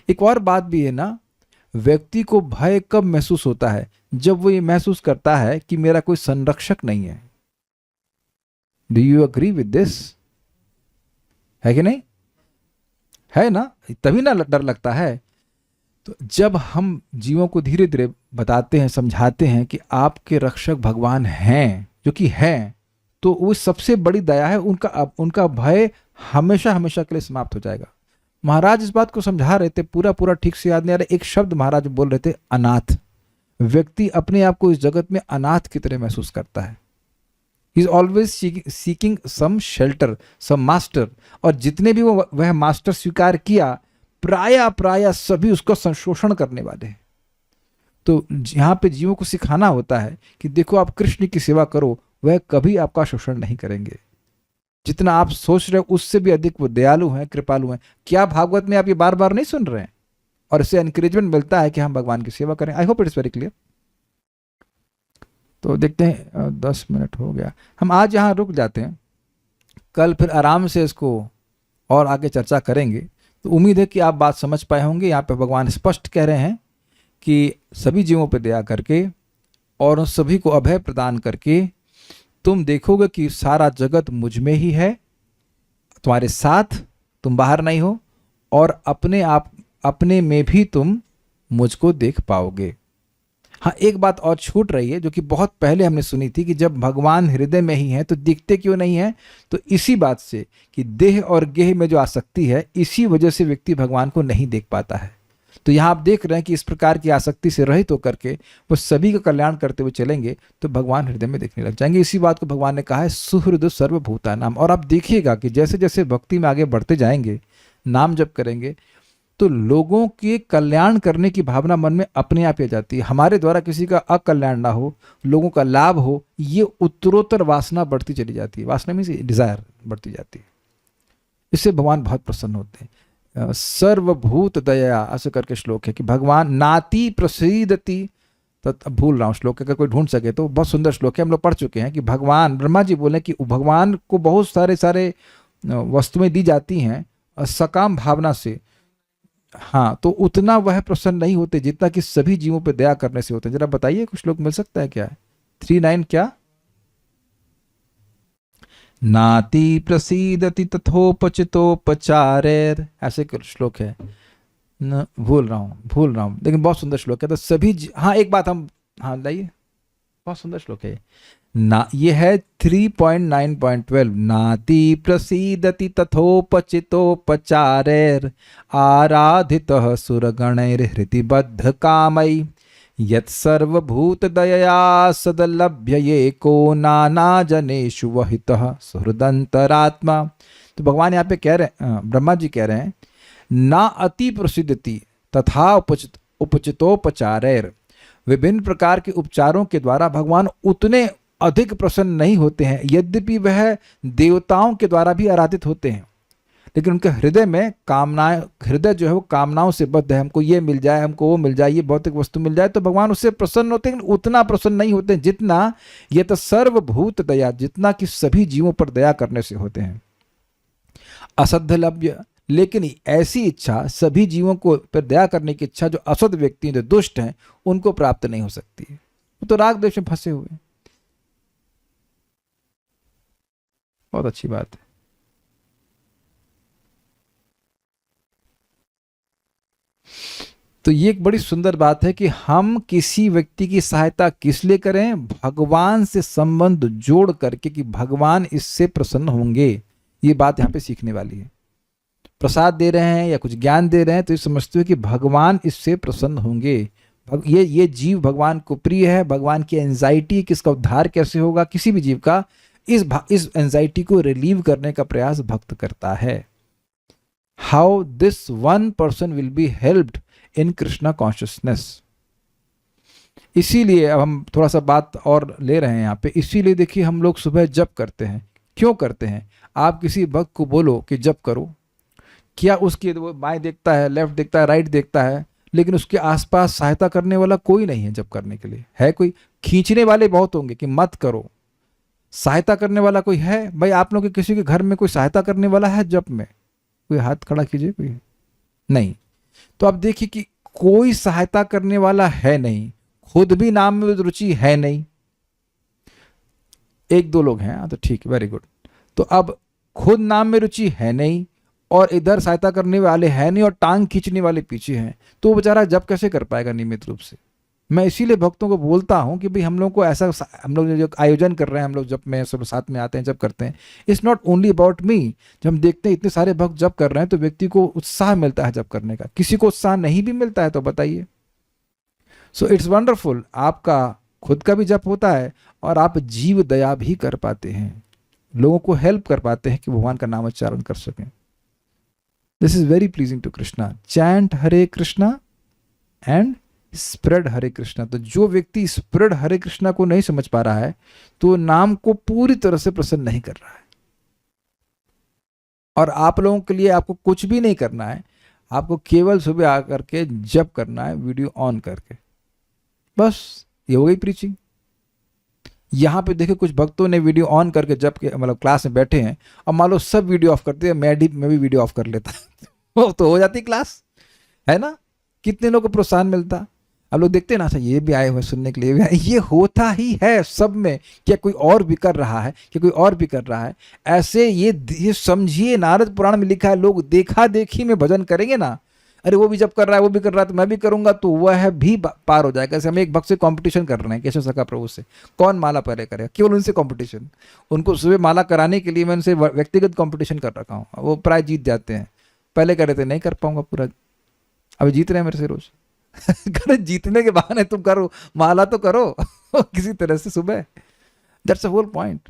एक और बात भी है ना, व्यक्ति को भय कब महसूस होता है? जब वो ये महसूस करता है कि मेरा कोई संरक्षक नहीं है। Do you agree with this? है कि नहीं? है ना? तभी ना डर लगता है। तो जब हम जीवों को धीरे धीरे बताते हैं, समझाते हैं कि आपके रक्षक भगवान हैं, जो कि हैं, तो वो सबसे बड़ी दया है। उनका भय हमेशा हमेशा के लिए समाप्त हो जाएगा। महाराज इस बात को समझा रहे थे, पूरा ठीक से याद नहीं आ रहा, एक शब्द महाराज बोल रहे थे, अनाथ। व्यक्ति अपने आप को इस जगत में अनाथ की तरह महसूस करता है। He is always seeking some shelter, some master. और जितने भी वह मास्टर स्वीकार किया, प्राय सभी उसका संशोषण करने वाले हैं। तो यहाँ पे जीवों को सिखाना होता है कि देखो, आप कृष्ण की सेवा करो, वह कभी आपका शोषण नहीं करेंगे। जितना आप सोच रहे हो उससे भी अधिक वो दयालु हैं, कृपालु हैं। क्या भागवत में आप ये बार बार नहीं सुन रहे हैं? और इससे एनकरेजमेंट मिलता है कि हम भगवान की सेवा करें। I hope it is very clear. तो देखते हैं, 10 मिनट हो गया, हम आज यहाँ रुक जाते हैं। कल फिर आराम से इसको और आगे चर्चा करेंगे। तो उम्मीद है कि आप बात समझ पाए होंगे। यहाँ पे भगवान स्पष्ट कह रहे हैं कि सभी जीवों पर दया करके और उन सभी को अभय प्रदान करके तुम देखोगे कि सारा जगत मुझ में ही है, तुम्हारे साथ, तुम बाहर नहीं हो, और अपने में भी तुम मुझको देख पाओगे। हाँ, एक बात और छूट रही है जो कि बहुत पहले हमने सुनी थी कि जब भगवान हृदय में ही है तो दिखते क्यों नहीं है? तो इसी बात से कि देह और गेह में जो आसक्ति है, इसी वजह से व्यक्ति भगवान को नहीं देख पाता है। तो यहाँ आप देख रहे हैं कि इस प्रकार की आसक्ति से रहित होकर के वो सभी का कल्याण करते हुए चलेंगे तो भगवान हृदय में दिखने लग जाएंगे। इसी बात को भगवान ने कहा है, सुहृद सर्वभूतानाम। और आप देखिएगा कि जैसे जैसे भक्ति में आगे बढ़ते जाएंगे, नाम जप करेंगे, तो लोगों के कल्याण करने की भावना मन में अपने आप आ जाती है। हमारे द्वारा किसी का अकल्याण ना हो, लोगों का लाभ हो, ये उत्तरोत्तर वासना बढ़ती चली जाती है। वासना मीन्स डिजायर बढ़ती जाती है। इससे भगवान बहुत प्रसन्न होते हैं। सर्वभूत दया ऐसे करके श्लोक है कि भगवान नाति प्रसीदति, भूल रहा हूँ श्लोक, अगर कोई ढूंढ सके तो बहुत सुंदर श्लोक है, हम लोग पढ़ चुके हैं कि भगवान, ब्रह्मा जी बोले कि भगवान को बहुत सारे वस्तुएं दी जाती हैं सकाम भावना से। हाँ, तो उतना वह प्रसन्न नहीं होते जितना कि सभी जीवों पर दया करने से होते हैं। जरा बताइए, कुछ लोग मिल सकता है क्या? 39 क्या नाति प्रसीदति तथोपचितोपचारेर, ऐसे श्लोक है न, भूल रहा हूँ, लेकिन बहुत सुंदर श्लोक है। तो सभी हाँ एक बात हम, हाँ लाइए, बहुत सुंदर श्लोक है ना, ये है 3.9.12। नाति प्रसीदति तथोपचितोपचारेर आराधितः सुरगणैर्हृति बद्ध कामै यत् सर्वभूतदयया सदलभ्य एको नाना जनेषु वहितः सुहृदंतरात्मा। तो भगवान यहाँ पे कह रहे हैं, ब्रह्मा जी कह रहे हैं, ना अति प्रसिद्धति तथा उपचितोपचारेर, विभिन्न प्रकार के उपचारों के द्वारा भगवान उतने अधिक प्रसन्न नहीं होते हैं, यद्यपि वह देवताओं के द्वारा भी आराधित होते हैं, लेकिन उनके हृदय में कामनाएं, हृदय जो है वो कामनाओं से बद्ध है, हमको ये मिल जाए, हमको वो मिल जाए, ये भौतिक वस्तु मिल जाए, तो भगवान उससे प्रसन्न होते हैं, उतना प्रसन्न नहीं होते जितना ये तो सर्वभूत दया, जितना कि सभी जीवों पर दया करने से होते हैं। असद्ध लभ्य, लेकिन ऐसी इच्छा, सभी जीवों को पर दया करने की इच्छा जो असद व्यक्ति, जो दुष्ट हैं, उनको प्राप्त नहीं हो सकती है, वो तो राग द्वेष में फंसे हुए हैं। बहुत अच्छी बात है। तो ये एक बड़ी सुंदर बात है कि हम किसी व्यक्ति की सहायता किस लिए करें, भगवान से संबंध जोड़ करके कि भगवान इससे प्रसन्न होंगे। ये बात यहाँ पे सीखने वाली है। प्रसाद दे रहे हैं या कुछ ज्ञान दे रहे हैं तो ये समझते हो कि भगवान इससे प्रसन्न होंगे, ये जीव भगवान को प्रिय है, भगवान की एंजाइटी, किसका उद्धार कैसे होगा, किसी भी जीव का, इस एंजाइटी को रिलीव करने का प्रयास भक्त करता है। How this one person will be helped in Krishna consciousness. इसीलिए अब हम थोड़ा सा बात और ले रहे हैं यहाँ पे। इसीलिए देखिए हम लोग सुबह जप करते हैं, क्यों करते हैं? आप किसी भक्त को बोलो कि जप करो, क्या उसकी वो बाएं देखता है, लेफ्ट देखता है, राइट देखता है, लेकिन उसके आसपास सहायता करने वाला कोई नहीं है जप करने के लिए। है कोई? खींचने वाले बहुत होंगे कि मत करो। सहायता करने वाला कोई है? भाई आप लोग के किसी के घर में कोई सहायता करने वाला है जप में? कोई हाथ खड़ा कीजिए। कोई नहीं। तो आप देखिए कि कोई सहायता करने वाला है नहीं, खुद भी नाम में रुचि है नहीं। एक दो लोग हैं तो ठीक है, वेरी गुड। तो अब खुद नाम में रुचि है नहीं और इधर सहायता करने वाले है नहीं और टांग खींचने वाले पीछे हैं, तो वो बेचारा जप कैसे कर पाएगा नियमित रूप से? मैं इसीलिए भक्तों को बोलता हूं कि भाई हम लोग को ऐसा, हम लोग जो आयोजन कर रहे हैं, हम लोग जब में सब साथ में आते हैं, जब करते हैं, it's not only about me. जब हम देखते हैं इतने सारे भक्त जब कर रहे हैं तो व्यक्ति को उत्साह मिलता है जब करने का। किसी को उत्साह नहीं भी मिलता है तो बताइए। So it's wonderful. आपका खुद का भी जप होता है और आप जीव दया भी कर पाते हैं, लोगों को हेल्प कर पाते हैं कि भगवान का नाम उच्चारण कर सकें। This is very pleasing to Krishna. Chant Hare Krishna and spread Hare Krishna. तो जो व्यक्ति स्प्रेड हरे कृष्णा को नहीं समझ पा रहा है तो नाम को पूरी तरह से प्रसन्न नहीं कर रहा है। और आप लोगों के लिए आपको कुछ भी नहीं करना है, आपको केवल सुबह आकर के जप करना है, वीडियो ऑन करके, बस ये हो गई प्रीचिंग। यहां पे देखिए कुछ भक्तों ने वीडियो ऑन करके जब के मतलब क्लास में बैठे हैं और मान लो सब वीडियो ऑफ करते हैं, मैं भी वीडियो ऑफ कर लेता वो तो हो जाती क्लास, है ना? कितने लोगों को प्रोत्साहन मिलता। अब लोग देखते हैं ना, अच्छा ये भी आए हुए सुनने के लिए भी आए। ये होता ही है सब में। क्या कोई और भी कर रहा है? क्या कोई और भी कर रहा है? ऐसे ये समझिए, नारद पुराण में लिखा है, लोग देखा देखी में भजन करेंगे ना, अरे वो भी जब कर रहा है, वो भी कर रहा है तो मैं भी करूंगा, तो वह भी पार हो जाएगा। जैसे हम एक भक्त से कंपटीशन कर रहे हैं, केशव सखा प्रभु से, कौन माला पहले करेगा, केवल उनसे कंपटीशन। उनको सुबह माला कराने के लिए मैं उनसे व्यक्तिगत कंपटीशन कर रखा हूँ। वो प्राइज जीत जाते हैं। पहले कर रहे थे, नहीं कर पाऊंगा पूरा, अभी जीत रहे हैं मेरे से रोज। जीतने के बहाने तुम करो, माला तो करो किसी तरह से सुबह। That's the whole point.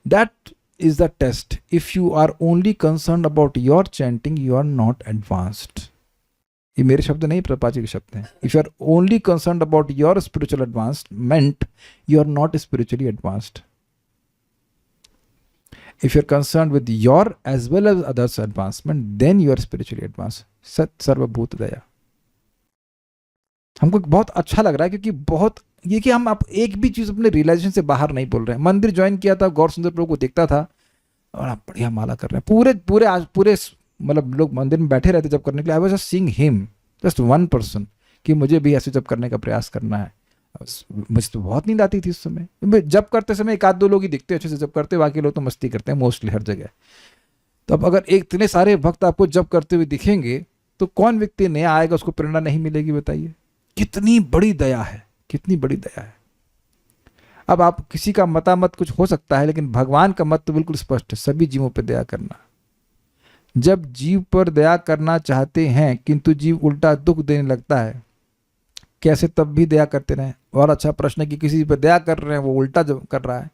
That is the test. If you are only concern about your chanting, you are not advanced. ये मेरे शब्द नहीं, प्रभुपाद जी के शब्द हैं। If you are only concern about your spiritual advancement, you are not spiritually advanced. If you're concerned with your as well as others' advancement, then you are spiritually advanced. सत सर्वभूत दया। हमको बहुत अच्छा लग रहा है क्योंकि बहुत ये कि हम आप एक भी चीज अपने रियलाइजेशन से बाहर नहीं बोल रहे हैं। मंदिर ज्वाइन किया था, गौर सुंदर प्रभु को देखता था और आप बढ़िया माला कर रहे हैं। पूरे मतलब लोग मंदिर में बैठे रहते जब करने के लिए। I was just seeing him, just one person, कि मुझे भी ऐसे जब करने का प्रयास करना है। मुझे तो बहुत नींद आती थी उस समय। जब करते समय एक आध दो लोग ही दिखते अच्छे से जब करते, बाकी लोग तो मस्ती करते हैं मोस्टली हर जगह। तो अब अगर एक इतने सारे भक्त आपको जब करते हुए दिखेंगे तो कौन व्यक्ति नया आएगा, उसको प्रेरणा नहीं मिलेगी? बताइए, कितनी बड़ी दया है, कितनी बड़ी दया है। अब आप किसी का मतामत कुछ हो सकता है, लेकिन भगवान का मत तो बिल्कुल स्पष्ट है, सभी जीवों पर दया करना। जब जीव पर दया करना चाहते हैं किंतु जीव उल्टा दुख देने लगता है, कैसे तब भी दया करते रहें? और अच्छा प्रश्न है कि किसी पर दया कर रहे हैं वो उल्टा जो कर रहा है।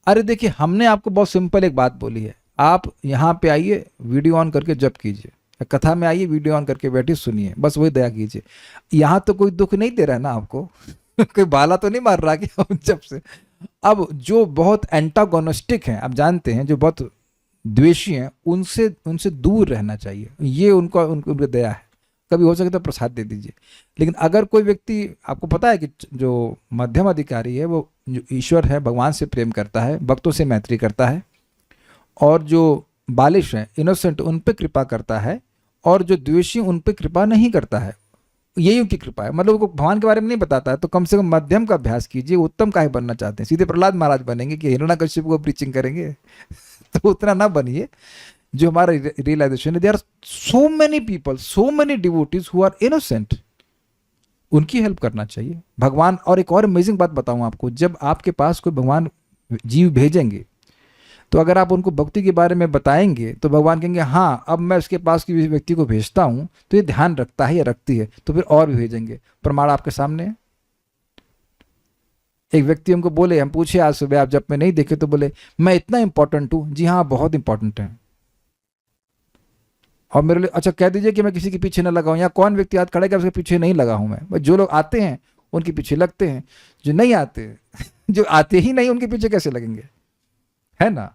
अरे देखिए, हमने आपको बहुत सिंपल एक बात बोली है, आप यहाँ पे आइए, वीडियो ऑन करके जप कीजिए, कथा में आइए, वीडियो ऑन करके बैठिए, सुनिए, बस वही दया कीजिए। यहाँ तो कोई दुख नहीं दे रहा है ना आपको कोई बाला तो नहीं मार रहा कि जब से। अब जो बहुत एंटागोनिस्टिक हैं, आप जानते हैं, जो बहुत द्वेषी हैं, उनसे दूर रहना चाहिए, ये उनको दया है। कभी हो सके तो प्रसाद दे दीजिए। लेकिन अगर कोई व्यक्ति, आपको पता है कि जो मध्यम अधिकारी है वो जो ईश्वर है, भगवान से प्रेम करता है, भक्तों से मैत्री करता है, और जो बालिश हैं, इनोसेंट, उन पे कृपा करता है, और जो द्वेषी उन पे कृपा नहीं करता है, यही उनकी कृपा है। मतलब वो भगवान के बारे में नहीं बताता है, तो कम से कम मध्यम का अभ्यास कीजिए। उत्तम काहे बनना चाहते हैं? सीधे प्रहलाद महाराज बनेंगे कि हिरण्यकश्यप को प्रीचिंग करेंगे? तो उतना ना बनिए। जो हमारा रियलाइजेशन है, there are so many people, so many devotees who are innocent, उनकी हेल्प करना चाहिए भगवान। और एक और अमेजिंग बात बताऊं आपको, जब आपके पास कोई भगवान जीव भेजेंगे, तो अगर आप उनको भक्ति के बारे में बताएंगे तो भगवान कहेंगे हाँ, अब मैं उसके पास किसी व्यक्ति को भेजता हूँ तो ये ध्यान रखता है या रखती है, तो फिर और भी भेजेंगे। प्रमाण आपके सामने है। एक व्यक्ति हमको बोले, हम पूछे आज सुबह आप जब में नहीं देखे, तो बोले मैं इतना इंपॉर्टेंट हूँ। जी हाँ, बहुत इंपॉर्टेंट है। और मेरे लिए अच्छा कह दीजिए कि मैं किसी के पीछे न लगाऊं, या कौन व्यक्ति हाथ खड़े कर उसके पीछे नहीं लगा हूं मैं। जो लोग आते हैं उनके पीछे लगते हैं, जो नहीं आते जो आते ही नहीं उनके पीछे कैसे लगेंगे, है ना?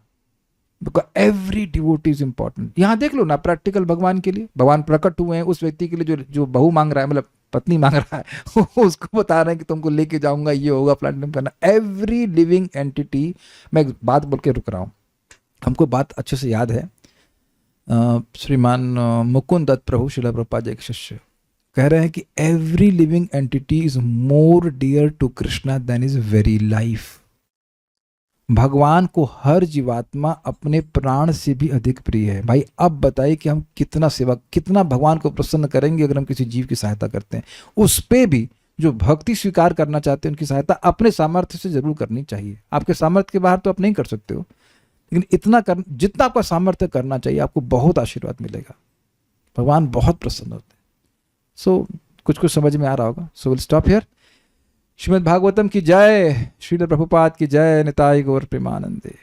Because every devotee is important. यहाँ देख लो ना, प्रैक्टिकल भगवान के लिए भगवान प्रकट हुए हैं उस व्यक्ति के लिए जो बहू मांग रहा है, मतलब पत्नी मांग रहा है उसको बता रहे हैं कि तुमको लेके जाऊंगा, ये होगा, प्लान करना। Every living entity. मैं एक बात बोल के रुक रहा हूँ, हमको बात अच्छे से याद है। श्रीमान मुकुंद दत्त प्रभु श्रील प्रभुपाद जी के शिष्य कह रहे हैं कि every living entity is more dear to Krishna than is very life. भगवान को हर जीवात्मा अपने प्राण से भी अधिक प्रिय है। भाई अब बताइए कि हम कितना सेवा, कितना भगवान को प्रसन्न करेंगे अगर हम किसी जीव की सहायता करते हैं। उस पे भी जो भक्ति स्वीकार करना चाहते हैं, उनकी सहायता अपने सामर्थ्य से जरूर करनी चाहिए। आपके सामर्थ्य के बाहर तो आप नहीं कर सकते हो, लेकिन इतना कर, जितना आपका सामर्थ्य करना चाहिए, आपको बहुत आशीर्वाद मिलेगा। भगवान बहुत प्रसन्न होते हैं। सो कुछ समझ में आ रहा होगा। So will stop here. Shrimad Bhagavatam की जय, श्रील प्रभुपाद की जय, निताई गौर प्रेमानंदे।